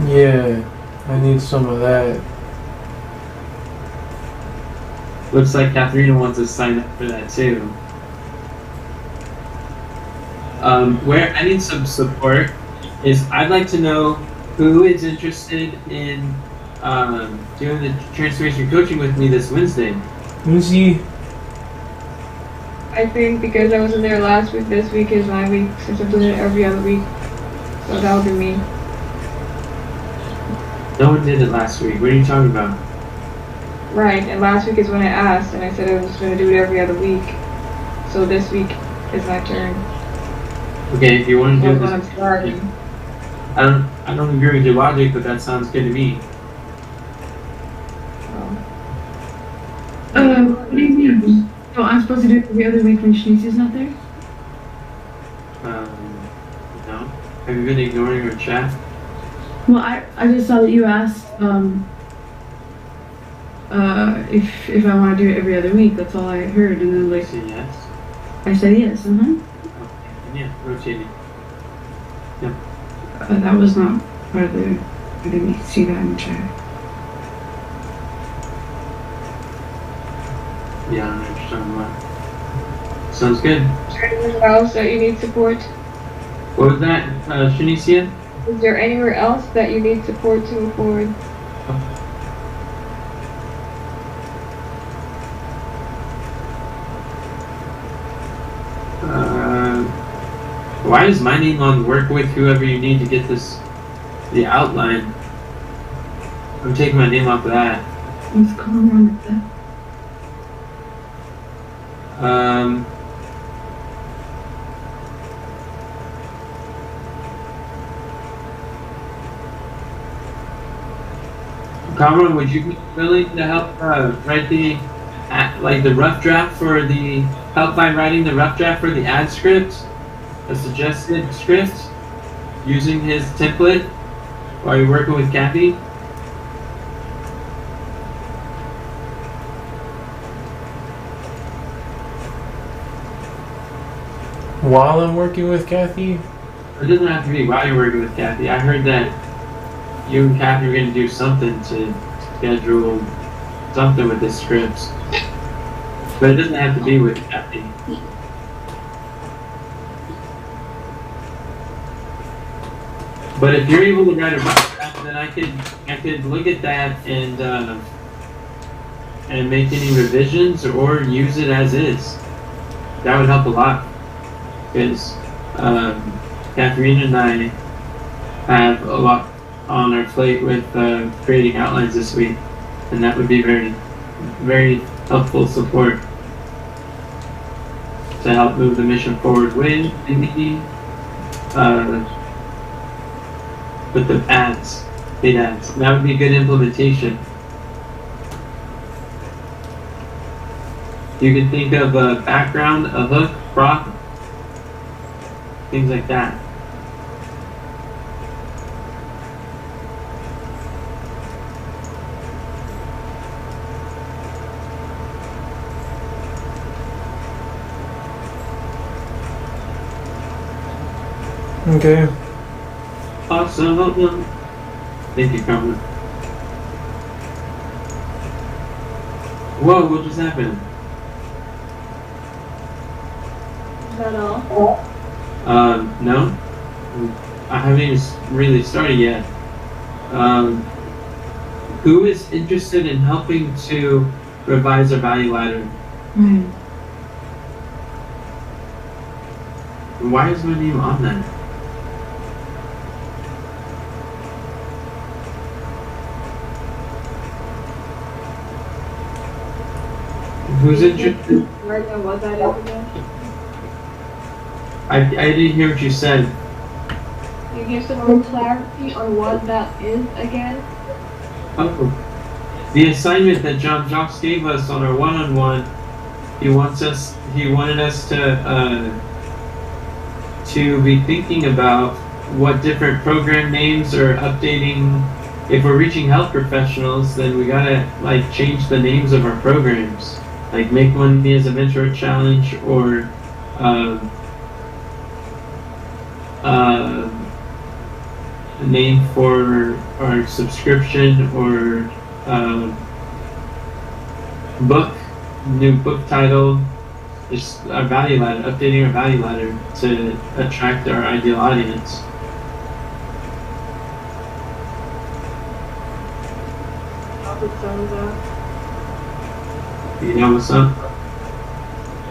Yeah, I need some of that. Looks like Katharina wants to sign up for that too. Where I need some support is I'd like to know who is interested in doing the transformation coaching with me this Wednesday. Lucy, I think because I wasn't there last week, this week is my week since I'm doing it every other week. So that would be me. No one did it last week. What are you talking about? Right, and last week is when I asked, and I said I was going to do it every other week. So this week is my turn. Okay, if you want to do That's when I'm this, starting. I don't agree with your logic, but that sounds good to me. What do you mean? So I'm supposed to do it every other week when Shanice's not there? No. Have you been ignoring our chat? Well, I just saw that you asked if I want to do it every other week. That's all I heard, and then like Say yes. I said yes. Okay. Yeah, rotating. That was not part of the. I didn't see that in the chat. Yeah, I don't know what you're talking about. Sounds good. Is there anywhere else that you need support? What was that, Shanicia? Is there anywhere else that you need support to move forward? Why is my name on work with whoever you need to get this, the outline? I'm taking my name off of that. What's going on with that? Cameron, would you be willing to help write the rough draft for the help by writing the rough draft for the ad script, a suggested script, using his template while you're working with Kathy? while I'm working with Kathy, It doesn't have to be while you're working with Kathy. I heard that you and Kathy are going to do something to schedule something with the scripts. But it doesn't have to be with Kathy. But if you're able to write a rough draft, then I could look at that and make any revisions or use it as is. That would help a lot. Because Catherine and I have a lot on our plate with creating outlines this week, and that would be very, very helpful support to help move the mission forward with the ads, paid ads. That would be a good implementation. You could think of a background, a hook, prop, things like that. okay. Awesome. Thank you, Carmen. Whoa, what just happened? Is that all? No. I haven't even really started yet. Who is interested in helping to revise our value ladder? Right. Why is my name on that? Who's interested? Right, and what that is again? I didn't hear what you said. Can you give some more clarity on what that is again? Oh, the assignment that John Jocks gave us on our one-on-one. He wanted us to be thinking about what different program names are updating. If we're reaching health professionals, then we gotta like change the names of our programs. Like make one as a mentor challenge, or a name for our subscription, or new book title. Just our value ladder, updating our value ladder to attract our ideal audience. You know what's up?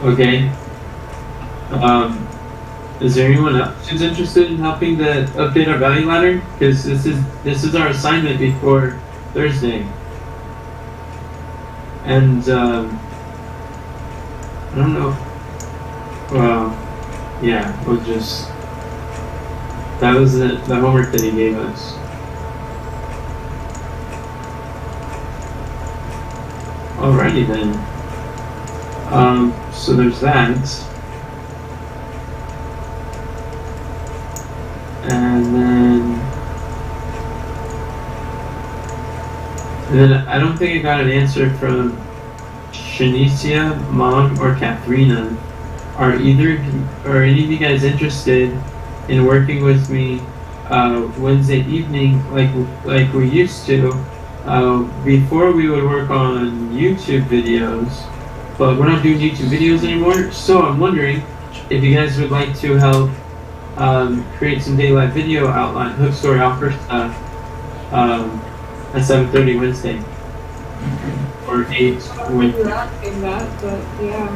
Okay. Is there anyone else who's interested in helping to update our value ladder? Because this is our assignment before Thursday. And I don't know. Well, yeah, we'll just. That was the homework that he gave us. Alrighty then. So there's that. And then I don't think I got an answer from Shanicia, Mom, or Katharina. Are any of you guys interested in working with me Wednesday evening like we used to? Before we would work on YouTube videos, but we're not doing YouTube videos anymore. So I'm wondering if you guys would like to help create some daylight video outline, hook story offer stuff at 7:30 Wednesday. Or 8 when You're asking that, but yeah.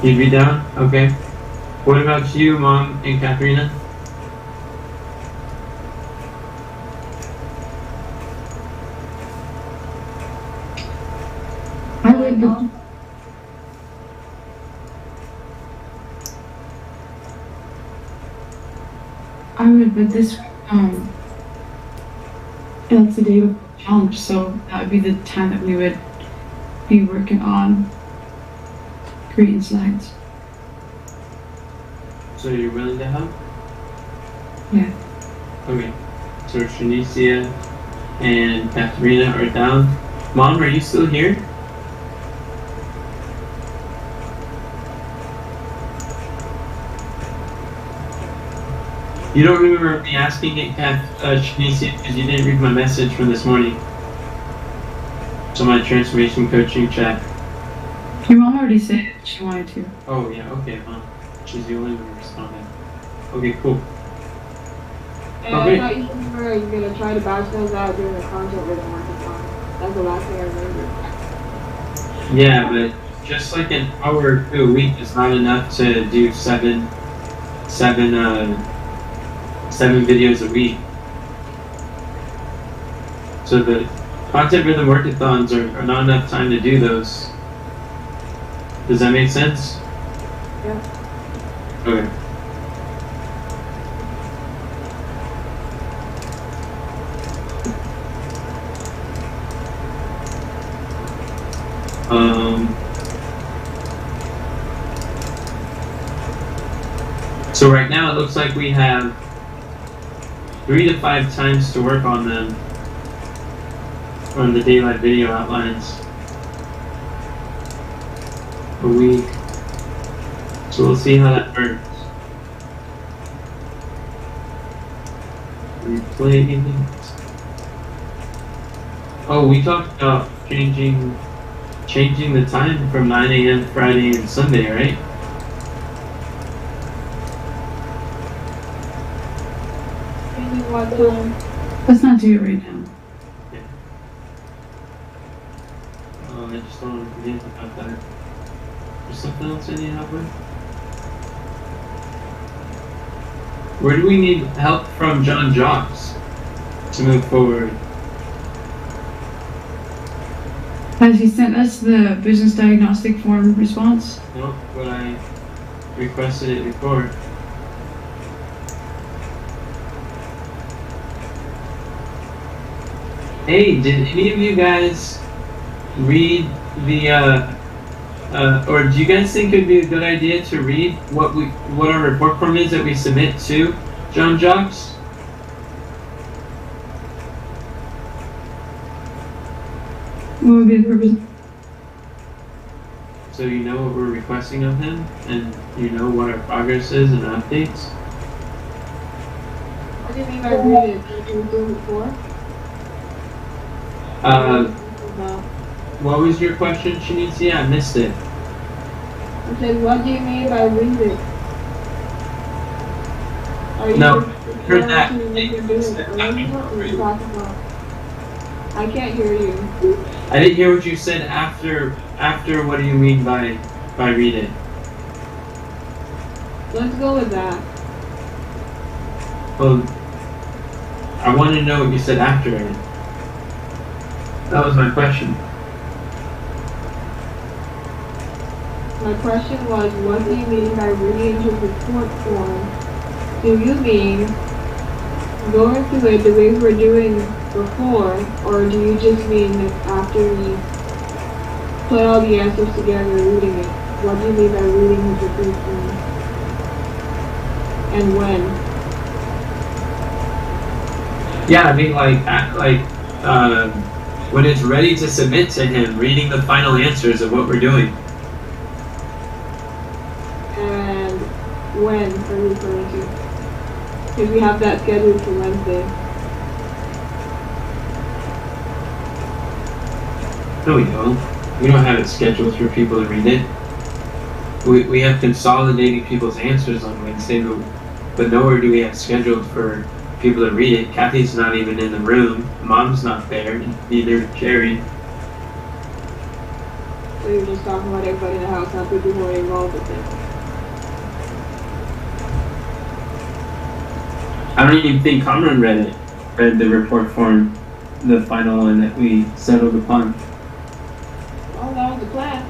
you'd be down? Okay. What about you, Mom and Katharina? I would, but this it's a day of challenge, so that would be the time that we would be working on creating slides. So you're willing to help? Yeah. Okay. So Shanicia and Katharina are down. Mom, are you still here? You don't remember me asking it, Shanicia, because you didn't read my message from this morning. So my transformation coaching chat. Your mom already said she wanted to. Oh yeah, okay, Mom. She's the only one who responded. Okay, cool. And Okay. I thought you were gonna try to batch those out during the content we're working on. That's the last thing I remember. Yeah, but just like an hour to a week is not enough to do seven videos a week. So the content rhythm workathons are not enough time to do those. Does that make sense? Yeah. Okay. So right now it looks like we have 3 to 5 times to work on them, on the daylight video outlines a week. So we'll see how that works. Replay. Oh, we talked about changing the time from 9 a.m. Friday and Sunday, right? What time? Let's not do it right now. I just don't want to forget about that. There's something else I need help with? Where do we need help from John Jocks to move forward? Has he sent us the business diagnostic form response? Nope, but I requested it before. Hey, did any of you guys read the, or do you guys think it would be a good idea to read what our report form is that we submit to John Jocks? What would be the purpose? So you know what we're requesting of him, and you know what our progress is and updates? What do you mean by read it? Did you do it before? What was your question, Shanicia? I missed it. I said, what do you mean by read it? Are you No, heard referring that. to what you're doing earlier, or are you talking about? I can't hear you. I didn't hear what you said after what do you mean by read it? Let's go with that. Well, I want to know what you said after it. That was my question. My question was, what do you mean by reading his report form? Do you mean going through it the way we were doing before, or do you just mean that after we put all the answers together, reading it? What do you mean by reading his report form? And when? Yeah, I mean when it's ready to submit to him, reading the final answers of what we're doing. And when are you referring to? Because we have that scheduled for Wednesday. No, we don't. We don't have it scheduled for people to read it. We have consolidating people's answers on Wednesday, but nowhere do we have scheduled for people to read it. Kathy's not even in the room. Mom's not there. Neither Jerry. So you're just talking about everybody in the house, not people who are involved with it. I don't even think Cameron read the report form, the final one that we settled upon. Oh, that was the plan.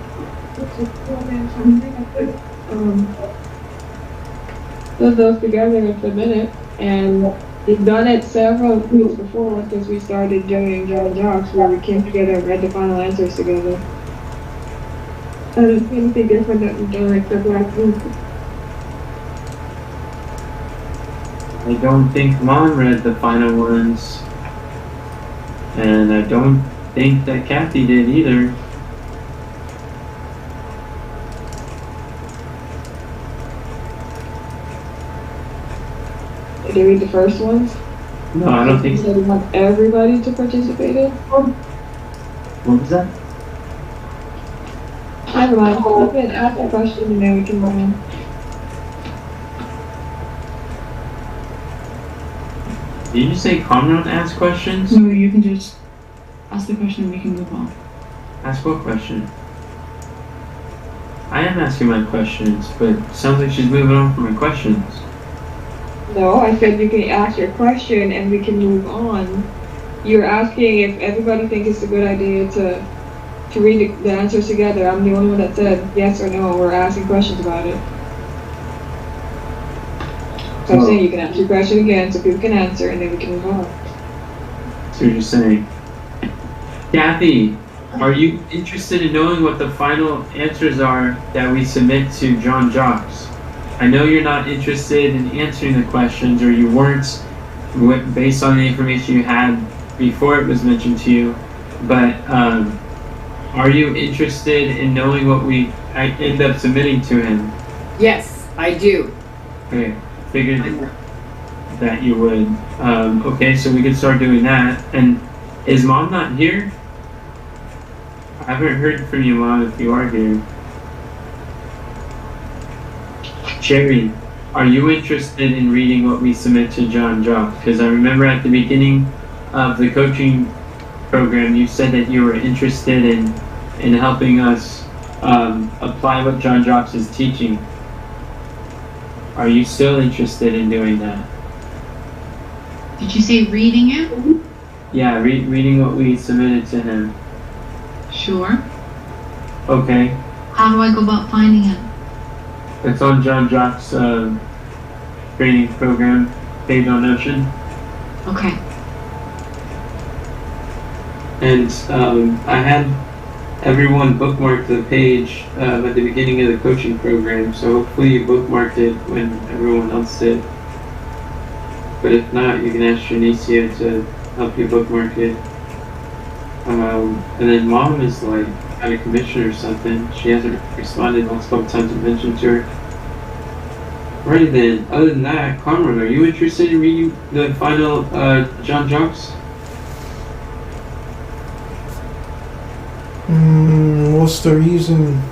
Put those together and submit it, and we've done it several weeks before since we started doing John Jocks, where we came together and read the final answers together. I don't see anything different that we've done except last week. I don't think Mom read the final ones, and I don't think that Kathy did either. Did you read the first ones? No, I don't think So so. we want everybody to participate in? What was that? Never mind. Go ahead and ask a question and then we can move on. Did you say Cameron ask questions? No, you can just ask the question and we can move on. Ask what question? I am asking my questions, but it sounds like she's moving on from my questions. No, I said you can ask your question and we can move on. You're asking if everybody thinks it's a good idea to read the answers together. I'm the only one that said yes or no. We're asking questions about it. So I'm saying you can ask your question again so people can answer and then we can move on. So you're just saying, Kathy, are you interested in knowing what the final answers are that we submit to John Jocks? I know you're not interested in answering the questions, or you weren't based on the information you had before it was mentioned to you, but are you interested in knowing what we end up submitting to him? Yes, I do. Okay, figured that you would. Okay, so we could start doing that. And is Mom not here? I haven't heard from you, Mom, if you are here. Sherry, are you interested in reading what we submit to John Jacques? Because I remember at the beginning of the coaching program, you said that you were interested in helping us apply what John Jacques is teaching. Are you still interested in doing that? Did you say reading it? Yeah, reading what we submitted to him. Sure. Okay. How do I go about finding it? It's on John Jacques' training program page on Notion. Okay. And I had everyone bookmark the page at the beginning of the coaching program, so hopefully you bookmarked it when everyone else did. But if not, you can ask Janicia to help you bookmark it. And then Mom is like out of commission or something. She hasn't responded the last couple times I mentioned to her. Alrighty then, other than that, Cameron, are you interested in reading the final John Jacques? What's the reason?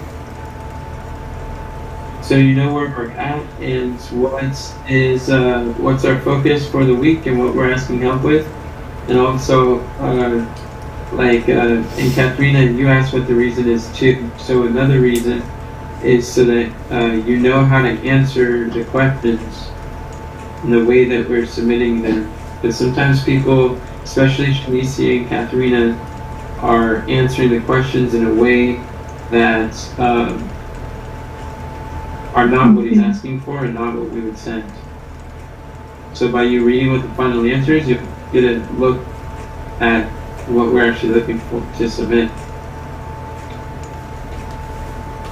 So you know where we're at and what's our focus for the week and what we're asking help with. And also, and Katharina, you asked what the reason is too. So another reason is so that you know how to answer the questions in the way that we're submitting them. Because sometimes people, especially Shanicia and Katharina, are answering the questions in a way that are not what he's asking for and not what we would send. So by you reading what the final answer is, you get a look at what we're actually looking for to submit.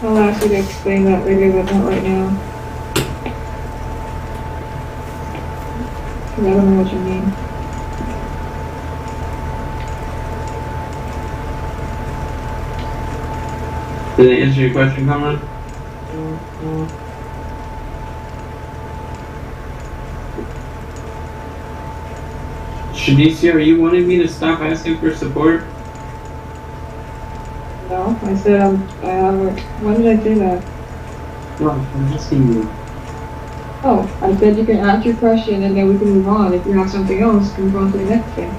I'll ask you to explain that later, but not right now. 'Cause I don't know what you mean. Did I answer your question, Cameron? Shanicia, are you wanting me to stop asking for support? No, I said I haven't. When did I say that? No, I'm asking you. Oh, I said you can ask your question and then we can move on. If you have something else, move on to the next thing.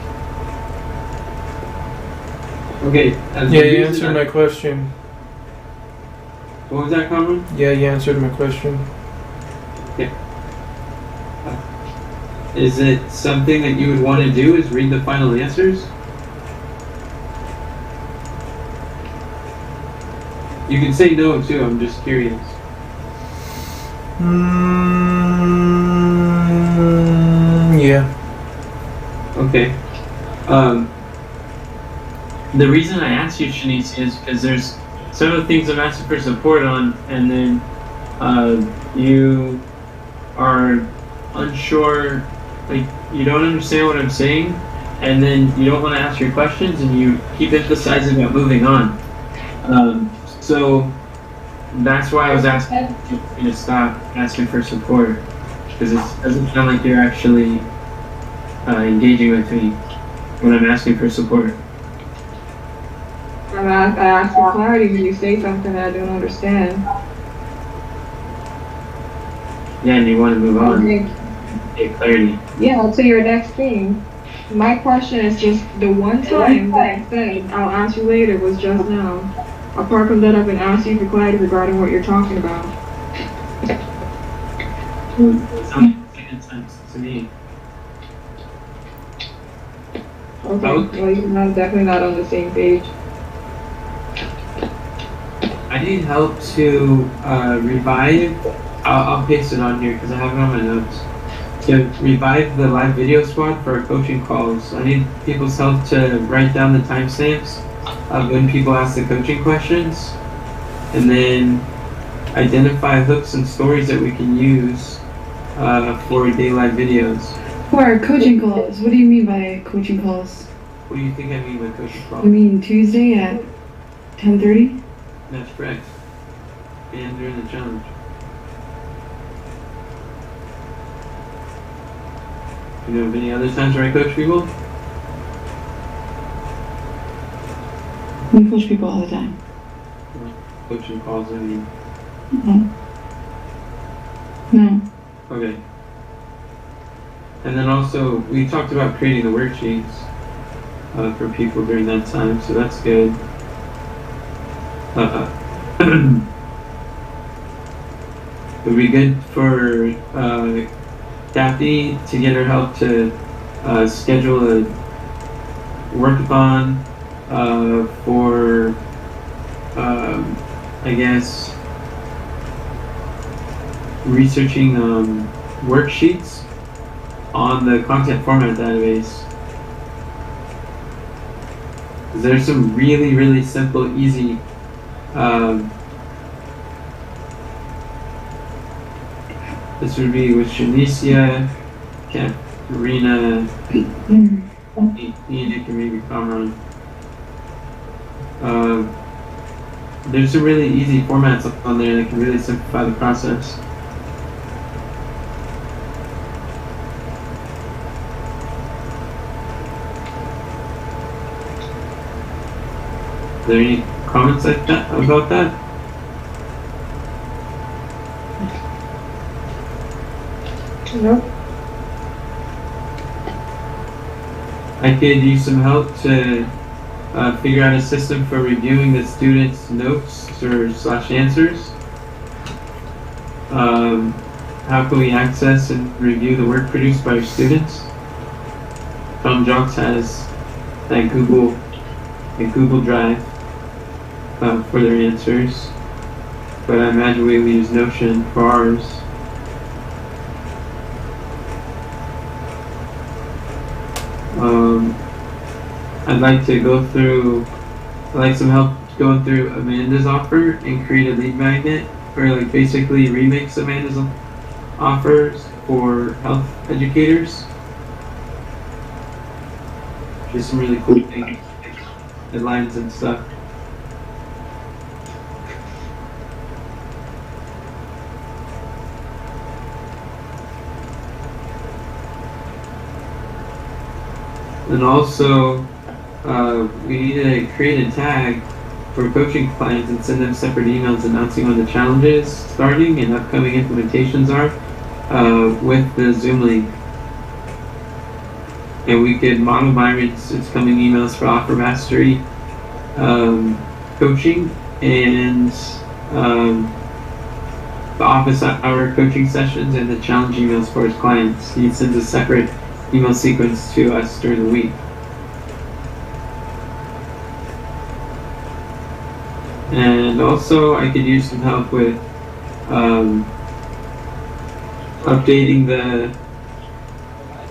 Okay. Yeah, you answered my question. What was that, Cameron? Yeah, you answered my question. Is it something that you would want to do, is read the final answers? You can say no too, I'm just curious. Yeah. Okay. The reason I asked you, Shanice, is because there's several things I'm asking for support on, and then you are unsure, like you don't understand what I'm saying, and then you don't want to ask your questions, and you keep emphasizing about moving on. So that's why I was asking you to stop asking for support, because it doesn't sound like you're actually engaging with me when I'm asking for support. I asked for clarity when you say something that I don't understand. Yeah, and you want to move on. Okay. Get clarity. Yeah, to your next thing. My question is just the one time that I said I'll ask you later was just now. Apart from that, I've been asking for clarity regarding what you're talking about. Sounds second sense to me. Okay, well, you're definitely not on the same page. I need help to revive. I'll paste it on here because I have it on my notes. To revive the live video squad for our coaching calls, I need people's help to write down the timestamps of when people ask the coaching questions, and then identify hooks and stories that we can use for day live videos. For our coaching calls, what do you mean by coaching calls? What do you think I mean by coaching calls? You mean Tuesday at 10:30? That's correct. And during the challenge. You know of any other times where I coach people? We coach people all the time. Coaching calls, I mean. No. No. Okay. And then also, we talked about creating the worksheets for people during that time, so that's good. It would be good for Kathy to get her help to schedule a workathon for, I guess, researching worksheets on the content format database. There's some really, really simple, easy this would be with Shanicia, Katerina, Enoch, and maybe Kamran. There's some really easy formats on there that can really simplify the process. Are there any comments like that about that? Nope. I could use some help to figure out a system for reviewing the students' notes or / answers. How can we access and review the work produced by our students? Tom Jocks has that Google Drive for their answers, but I imagine we would use Notion for ours. I'd like some help going through Amanda's offer and create a lead magnet, or like basically remix Amanda's offers for health educators. Just some really cool things, headlines and stuff. And also, we need to create a tag for coaching clients and send them separate emails announcing when the challenges starting and upcoming implementations are with the Zoom link. And we could model Myron's coming emails for offer mastery coaching and the office hour coaching sessions and the challenge emails for his clients. He sends a separate email sequence to us during the week. And also I could use some help with updating the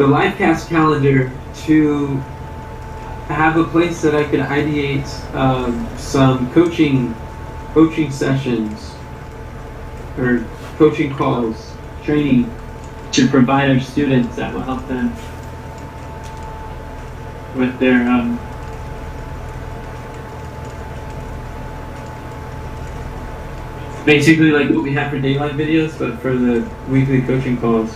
livecast calendar to have a place that I could ideate some coaching sessions or coaching calls, training to provide our students that will help them with their basically like what we have for Daylight videos, but for the weekly coaching calls.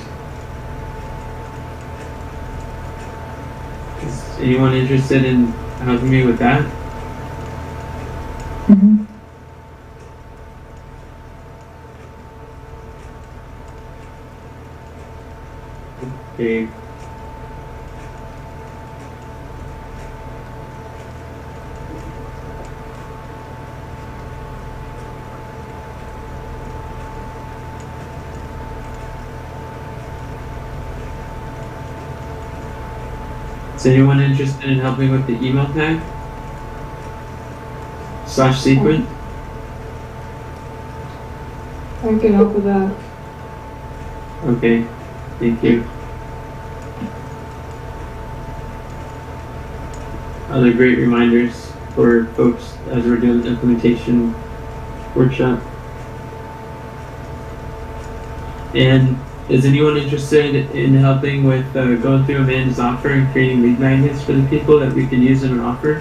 Is anyone interested in helping me with that? Mm-hmm. Okay. Is anyone interested in helping with the email tag? / sequence? I can help with that. Okay, thank you. Other great reminders for folks as we're doing the implementation workshop. And is anyone interested in helping with going through Amanda's offer and creating lead magnets for the people that we can use in an offer?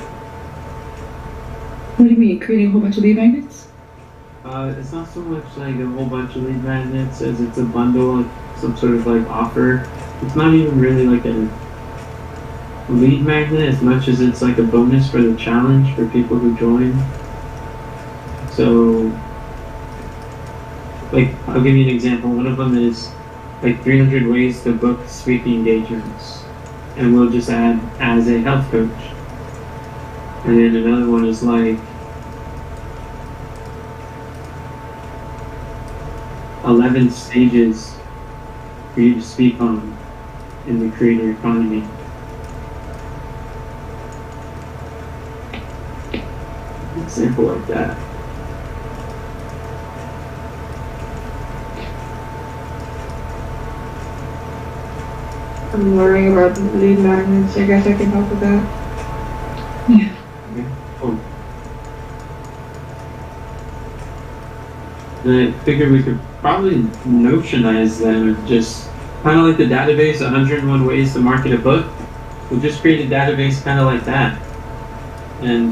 What do you mean, creating a whole bunch of lead magnets? It's not so much like a whole bunch of lead magnets as it's a bundle of some sort of like offer. It's not even really like a lead magnet as much as it's like a bonus for the challenge for people who join. So, like, I'll give you an example. One of them is like 300 ways to book speaking engagements, and we'll just add as a health coach. And then another one is like 11 stages for you to speak on in the creator economy. An example like that. I'm learning about the lead magnets. I guess I can help with that. Yeah. Cool. And I figured we could probably notionize them and just kind of like the database 101 ways to market a book. We'll just create a database kind of like that, and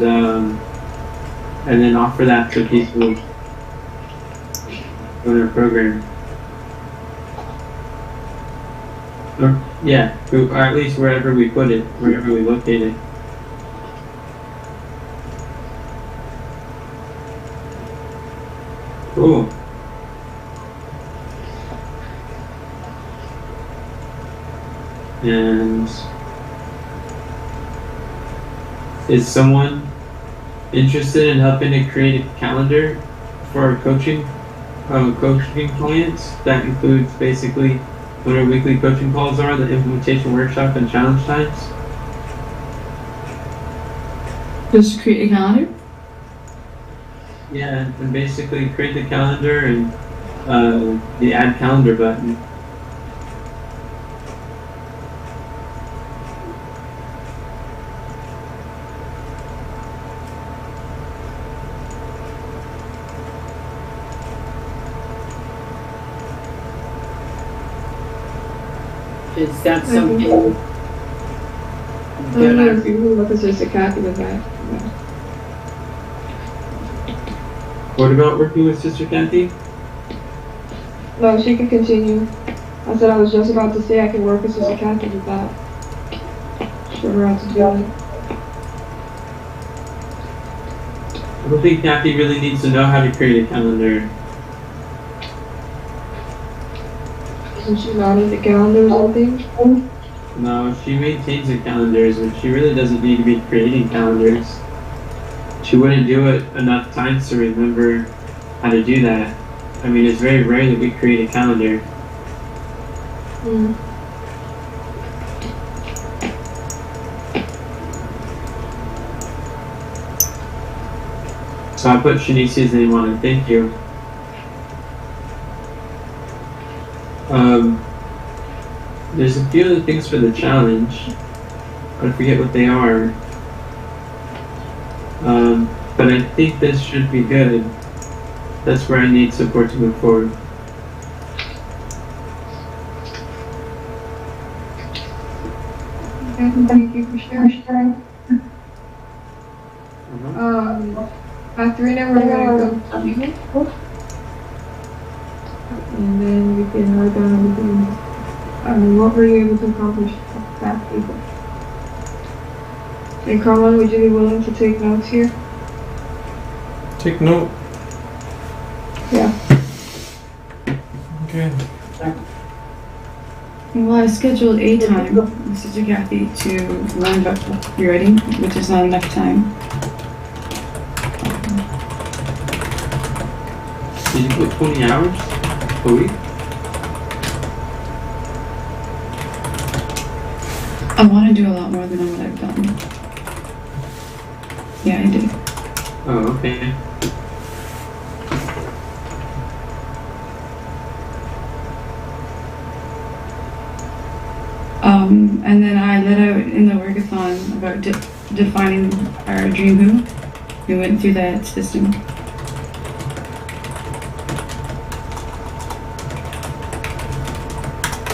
then offer that to people in our program. Or, yeah, or at least wherever we put it, wherever we locate it. Cool. And is someone interested in helping to create a calendar for our coaching clients? That includes basically what our weekly coaching calls are, the implementation workshop, and challenge times. Just create a calendar? Yeah, and basically create the calendar and the add calendar button. Is that I something? don't that know I- if you can look at Sister Kathy with that. What about working with Sister Kathy? No, she can continue. I said I was just about to say I can work with Sister Kathy with that. Show her how to do it. I don't think Kathy really needs to know how to create a calendar. Isn't she not in the calendars and things? No, she maintains the calendars, but she really doesn't need to be creating calendars. She wouldn't do it enough times to remember how to do that. I mean, it's very rare that we create a calendar. Mm. So I put Shanicia's name on it, thank you. There's a few other things for the challenge. I forget what they are. But I think this should be good. That's where I need support to move forward. Thank you for sharing. Katharina, we're gonna go to you. And then we can write down everything. What were you able to accomplish that week? Hey, Carlin, would you be willing to take notes here? Take note. Yeah. Okay. Well, I scheduled a time with Sister Kathy to learn about copywriting, which is not enough time. Did you put 20 hours a week? I want to do a lot more than what I've done. Yeah, I do. Oh, okay. And then I let out in the workathon about defining our dream who. We went through that system.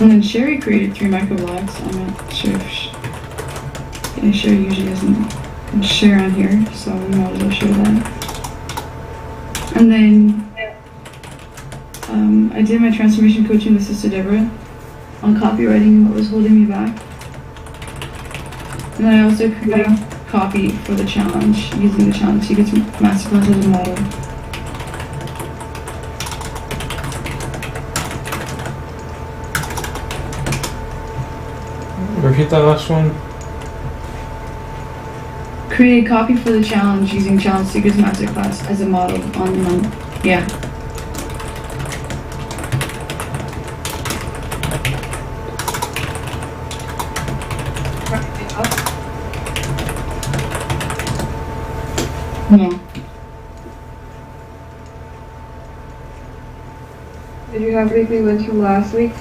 And then Sherry created 3 microblogs. I'm not sure if Sherry usually doesn't share on here, so we might as well share that. And then I did my transformation coaching with Sister Deborah on copywriting and what was holding me back. And then I also created copy for the challenge, using the challenge Secrets Masterclass as a model. Repeat that last one. Create a copy for the challenge using Challenge Seekers Masterclass as a model on yeah. No. Did you have weekly wins from last week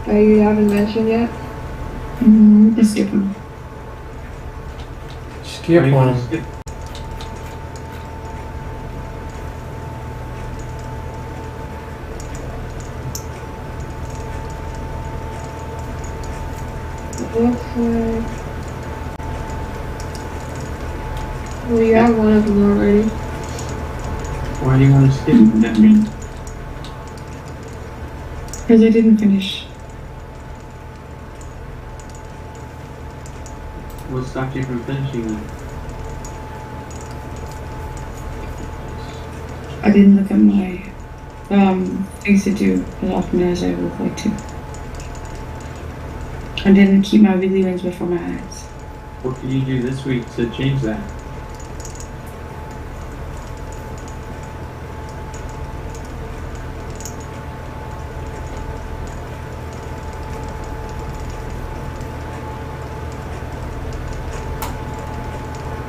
that you haven't mentioned yet? Let's skip them. Skip Are you gonna one. skip? It looks like... Well, you have one of them already. Why do you want to skip that? Because I didn't finish. What stopped you from finishing them? I didn't look at my things to do as often as I would like to. I didn't keep my weekly wins before my eyes. What can you do this week to change that?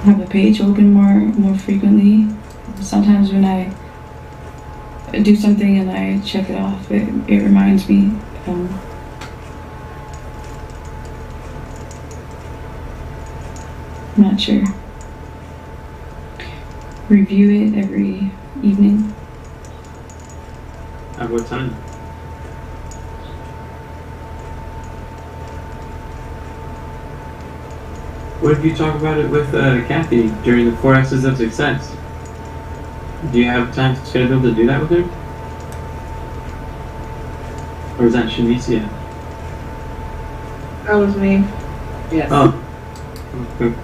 Have the page open more frequently. Sometimes when I do something and I check it off, it reminds me. I'm not sure. Review it every evening. At what time? What if you talk about it with Kathy during the 4 S's of Success? Do you have time scheduled to do that with her? Or is that Shanicia? That was me. Yes. Oh. Okay.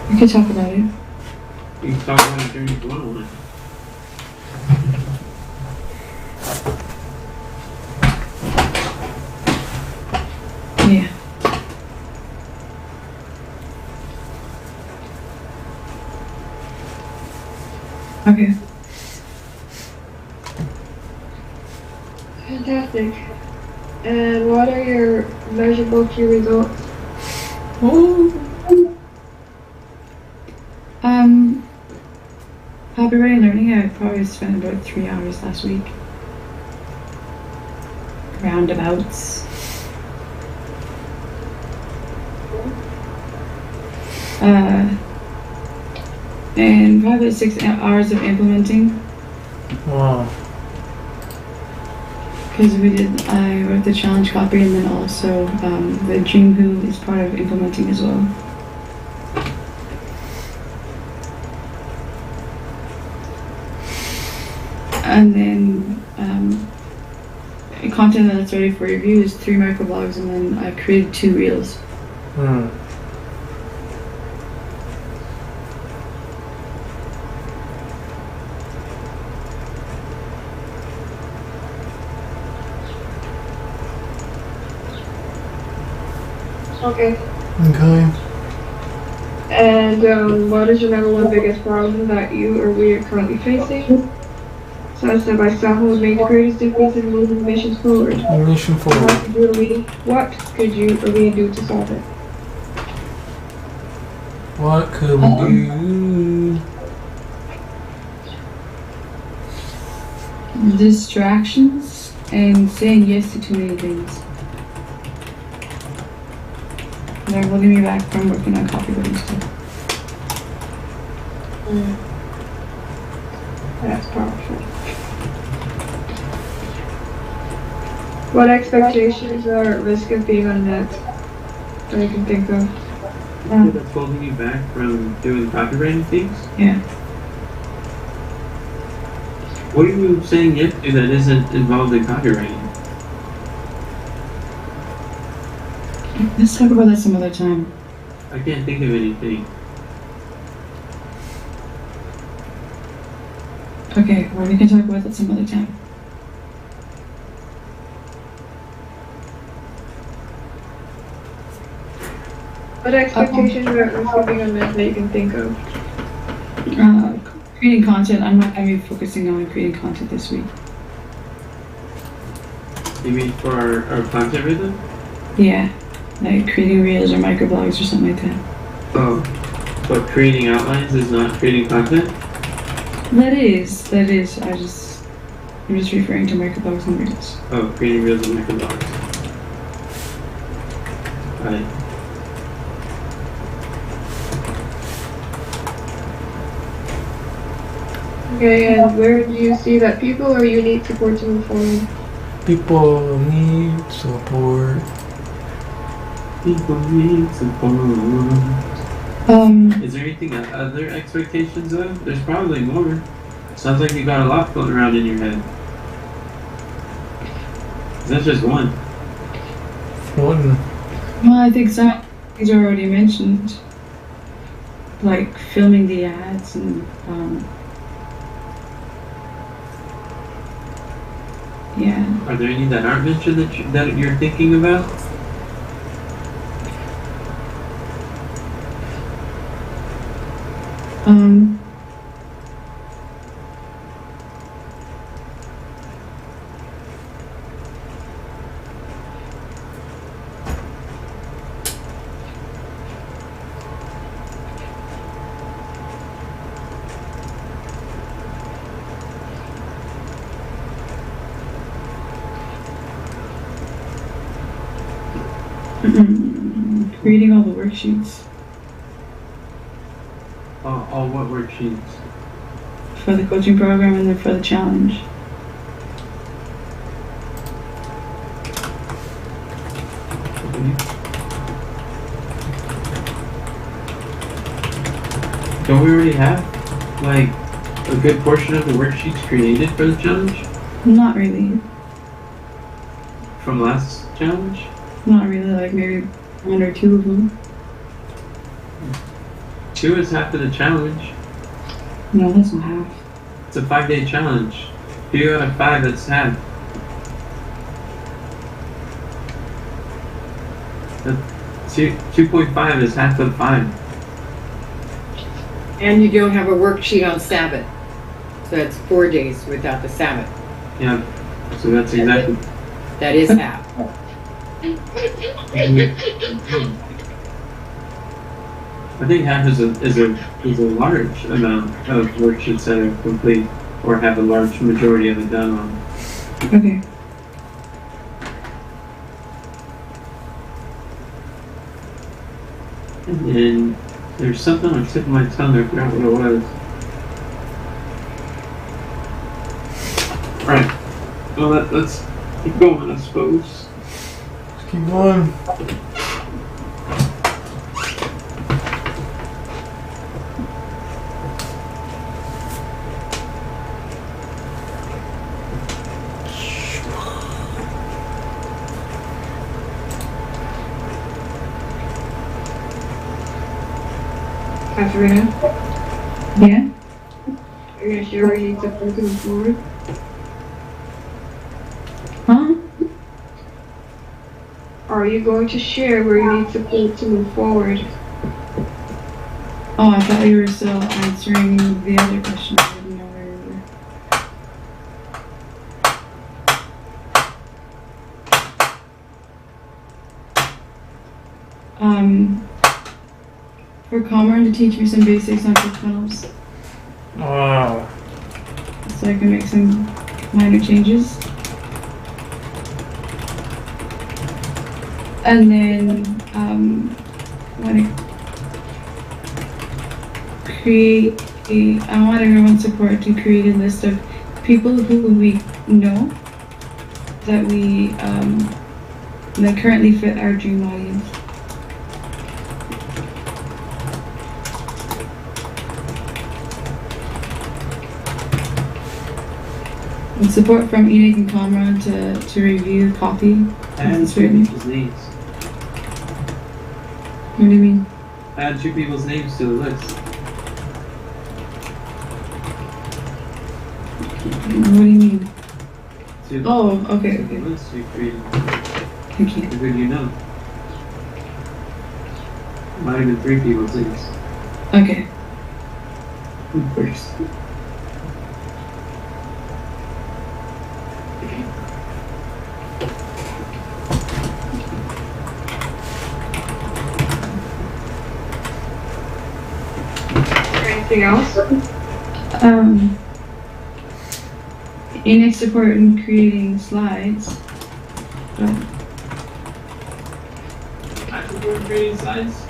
We could talk about it. You can talk about it during the one-on-one. Yeah. Okay. Fantastic. And what are your measurable key results? Copyright learning, I probably spent about 3 hours last week. Roundabouts. And probably 6 hours of implementing. Wow. Because I wrote the challenge copy, and then also the Dream Who is part of implementing as well. And then content that's ready for review is 3 microblogs, and then I created 2 reels. Okay. Okay. And what is your number one biggest problem that you or we are currently facing? So step by step will make the greatest difference in moving missions forward. Mission forward. What could you or we do to solve it? What could we do? Distractions and saying yes to too many things. They're holding me back from working on copywriting stuff. That's powerful. What expectations are at risk of being unmet that I can think of? That's holding you back from doing copywriting things? Yeah. What are you saying yes to that isn't involved in copywriting? Let's talk about that some other time. I can't think of anything. Okay, well, we can talk about that some other time. What expectations are receiving on this that you can think of? Creating content. I'm not going to be focusing on creating content this week. You mean for our content rhythm? Yeah, like creating reels or microblogs or something like that. Oh, but creating outlines is not creating content? That is. I'm just referring to microblogs and reels. Oh, creating reels and microblogs. Right. Okay, and where do you see that people or you need support to move forward? People need support. People need support. Is there anything other expectations of? There's probably more. Sounds like you got a lot floating around in your head. That's just one. One. Well, I think some things are already mentioned, like filming the ads and yeah. Are there any that aren't mentioned that you're thinking about? Creating all the worksheets All what worksheets? for the coaching program and then for the challenge. Don't we already have, like, a good portion of the worksheets created for the challenge? Not really. From last challenge? Not really, like maybe one or two of them. 2 is half of the challenge. No, that's not half. It's a 5-day challenge. 2 out of 5, that's half. 2.5 is half of 5. And you don't have a worksheet on Sabbath. So that's 4 days without the Sabbath. Yeah, so that's exactly. That is half. I think half is a large amount of worksheets that are complete or have a large majority of it done on. Okay. And then there's something on the tip of my tongue, I forgot what it was. Alright. Well, let's keep going, I suppose. Let's keep going. Katarina, Yeah? are you gonna share where you need support to move forward? Huh? Are you going to share where you need support to move forward? Oh, I thought you were still answering the other question. I didn't know where you were. For Comron to teach me some basics on ClickFunnels, so I can make some minor changes. And then, when I want everyone's support to create a list of people who we know that that currently fit our dream audience. And support from Enoch and Comrade to review copy. Add 2 people's names. What do you mean? Add 2 people's names to the list. What do you mean? Two. Oh, okay, Two okay. lists you created. Thank you. Who do you know? Might have been 3 people, please. Okay. First. Anything else? Enix support in creating slides. But I support creating slides.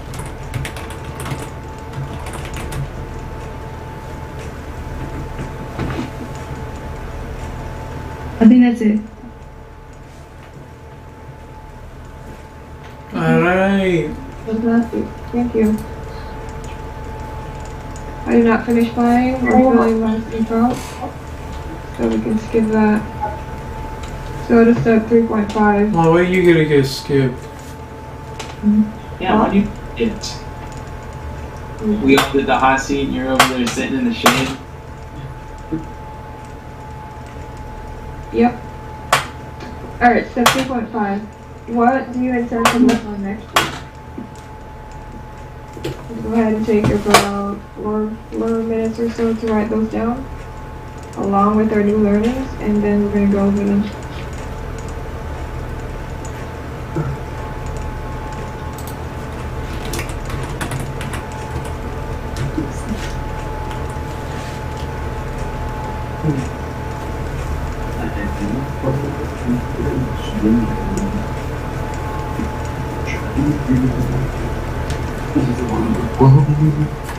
I think that's it. Alright. Fantastic. Thank you. I did not finish mine or filling my stuff out, so we can skip that. Go to step 3.5. Well, why you gonna get skipped? Yeah, what do you get? We all did the hot seat and you're over there sitting in the shade. Yep. Alright, step 3.5. What do you intend to work on next week? Go ahead and take about 4 minutes or so to write those down, along with our new learnings, and then we're going to go over them.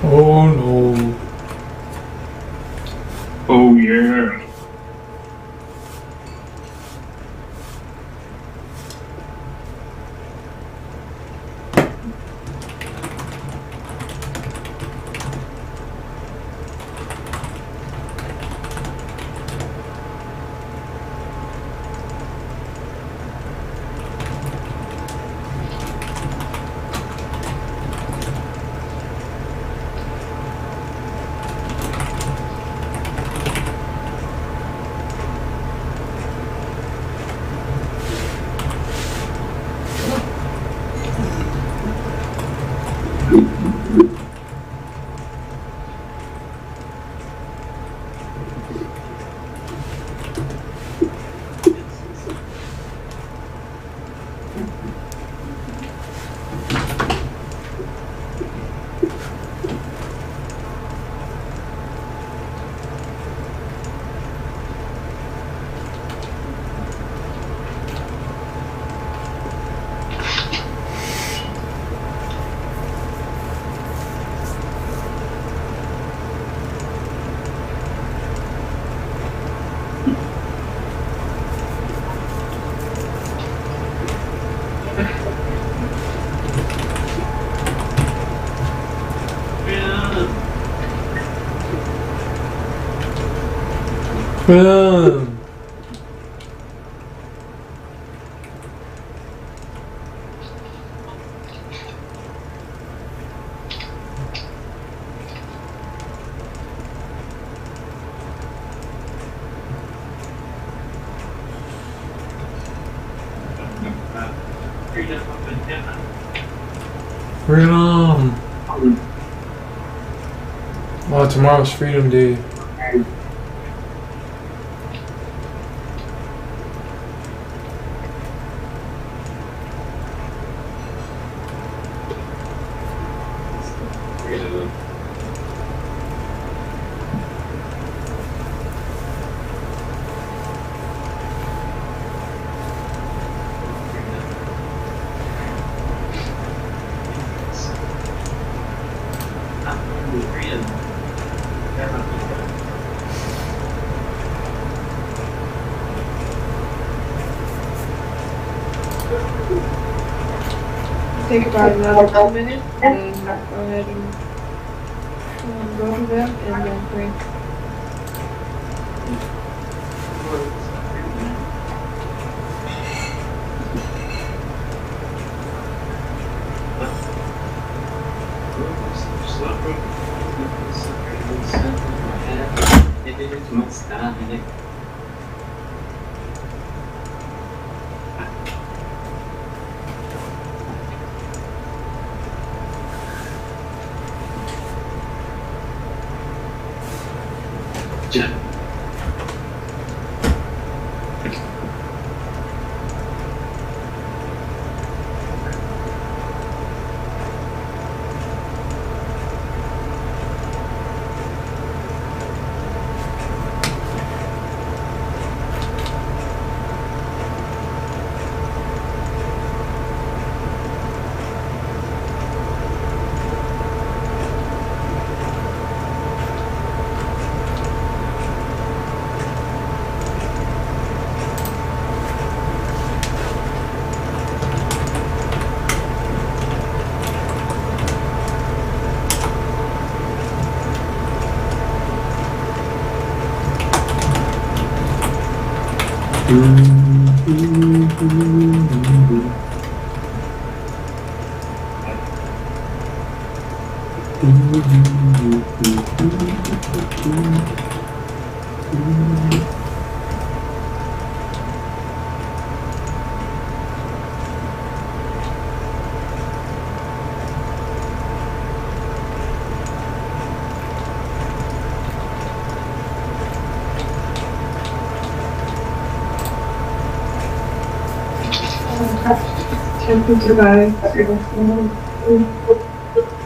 Oh no. Oh yeah. Boom. Freedom. Oh, tomorrow's Freedom Day. Take about another 2 minutes, and then go ahead and go through them, and then pray. Ele não está, né?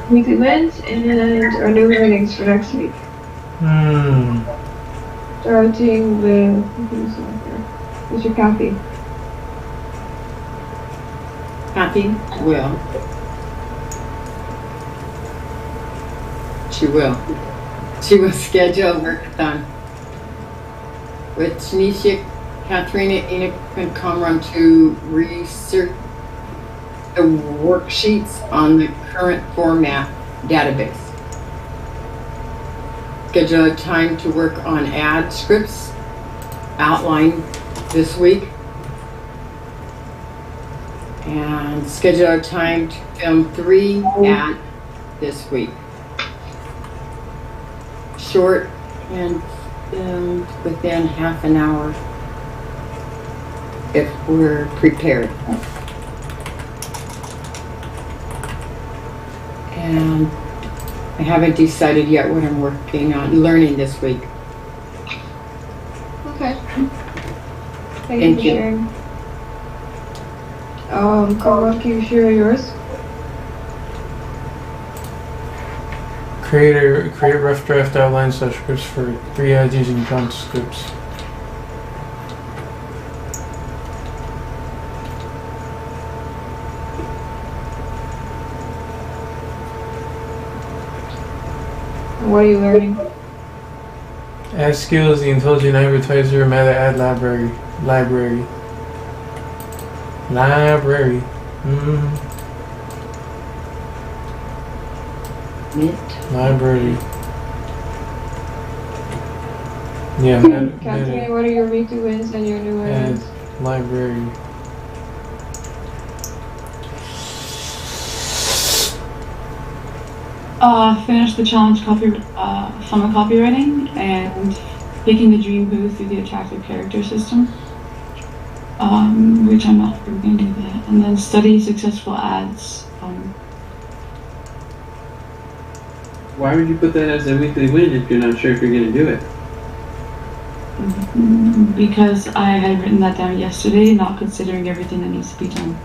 Weekly wins and our new learnings for next week. Starting with Mr. Kathy. Kathy will. She will schedule a workathon with Tanisha, Katharina, Enoch, and Kamran to research the worksheets on the current format database. Schedule a time to work on ad scripts outlined this week. And schedule a time to film 3 ads this week. Short and filmed within half an hour if we're prepared. And I haven't decided yet what I'm working on learning this week. Okay. Thank you for sharing. Carl, can you share yours? Create rough draft outline scripts for 3 ads using prompt scripts. What are you learning? Ad skills, the intelligent advertiser, meta ad library. Library. Yeah. Kathleen, what are your weekly wins and your new learnings? Library. Finished the challenge summer copywriting and picking the dream booth through the attractive character system, which I'm not going to do that. And then study successful ads. Why would you put that as a weekly win if you're not sure if you're going to do it? Because I had written that down yesterday, not considering everything that needs to be done.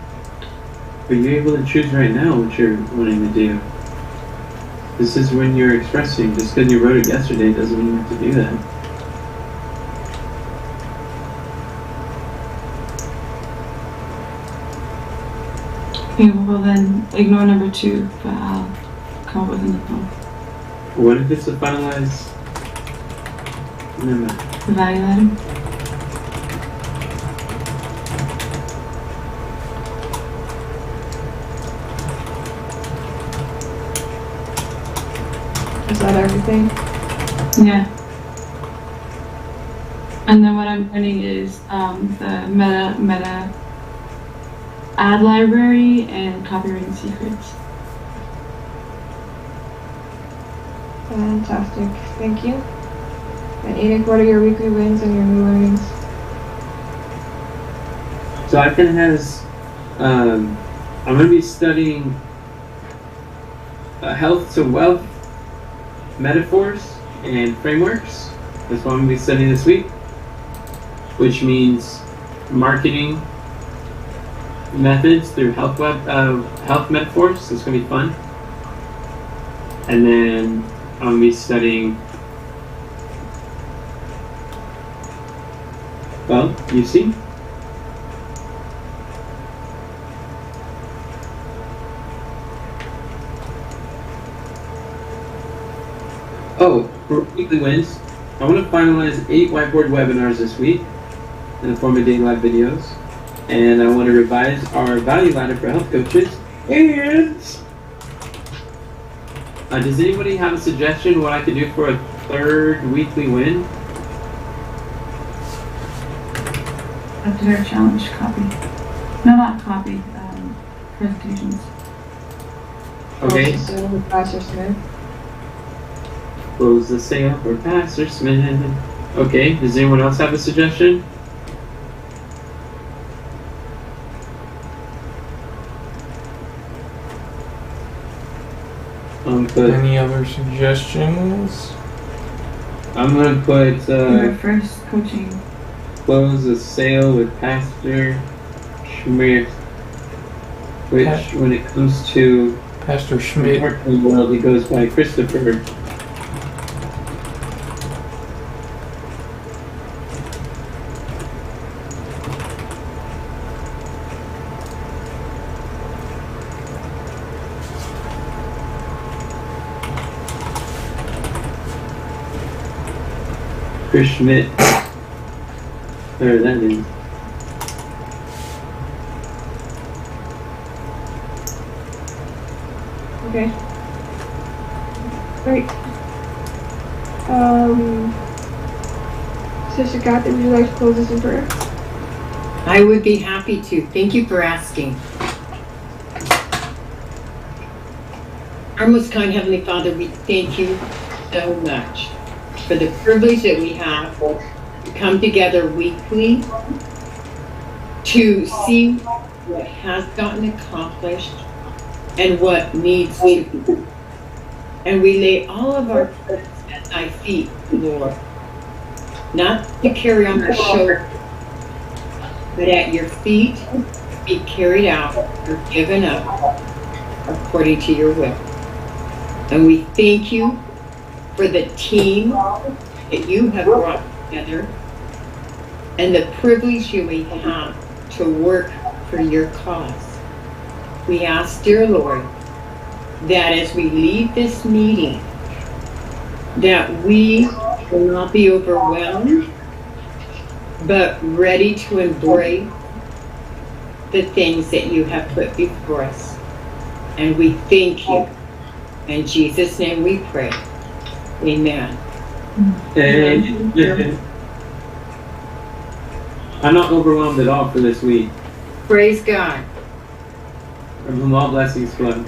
But you're able to choose right now what you're wanting to do. This is when you're expressing. Just because you wrote it yesterday doesn't mean you have to do that. Okay, well then ignore number 2, but I'll come up with another one. What if it's a finalized? Never mind. The value ladder. Is that everything? Yeah. And then what I'm learning is the meta ad library and copywriting secrets. Fantastic. Thank you. And Enoch, what are your weekly wins and your new learnings? So Ivan has, I'm going to be studying health to wealth metaphors and frameworks. That's what I'm going to be studying this week, which means marketing methods through health metaphors. So it's going to be fun. And then I'm going to be studying, well, you see. Oh, for weekly wins, I want to finalize 8 whiteboard webinars this week in the form of daily live videos. And I want to revise our value ladder for health coaches. And does anybody have a suggestion what I could do for a 3rd weekly win? up to their challenge copy. No, not copy. Presentations. Okay. So with Pastor Smith. Close the sale for Pastor Smith. Okay, does anyone else have a suggestion? Any other suggestions? I'm gonna put Our first coaching. close the sale with Pastor Schmidt, which when it comes to Pastor the Schmidt. working world, he goes by Christopher. Chris Schmidt. There that is. Okay. Great. Sister Kathy, would you like to close us in prayer? I would be happy to. Thank you for asking. Our most kind Heavenly Father, we thank you so much for the privilege that we have to come together weekly to see what has gotten accomplished and what needs to be. And we lay all of our burdens at thy feet, Lord, not to carry on the show, but at your feet, be carried out or given up according to your will. And we thank you for the team that you have brought together and the privilege you may have to work for your cause. We ask, dear Lord, that as we leave this meeting, that we will not be overwhelmed, but ready to embrace the things that you have put before us. And we thank you. In Jesus' name we pray. Amen. And I'm not overwhelmed at all for this week. Praise God. From whom all blessings flow.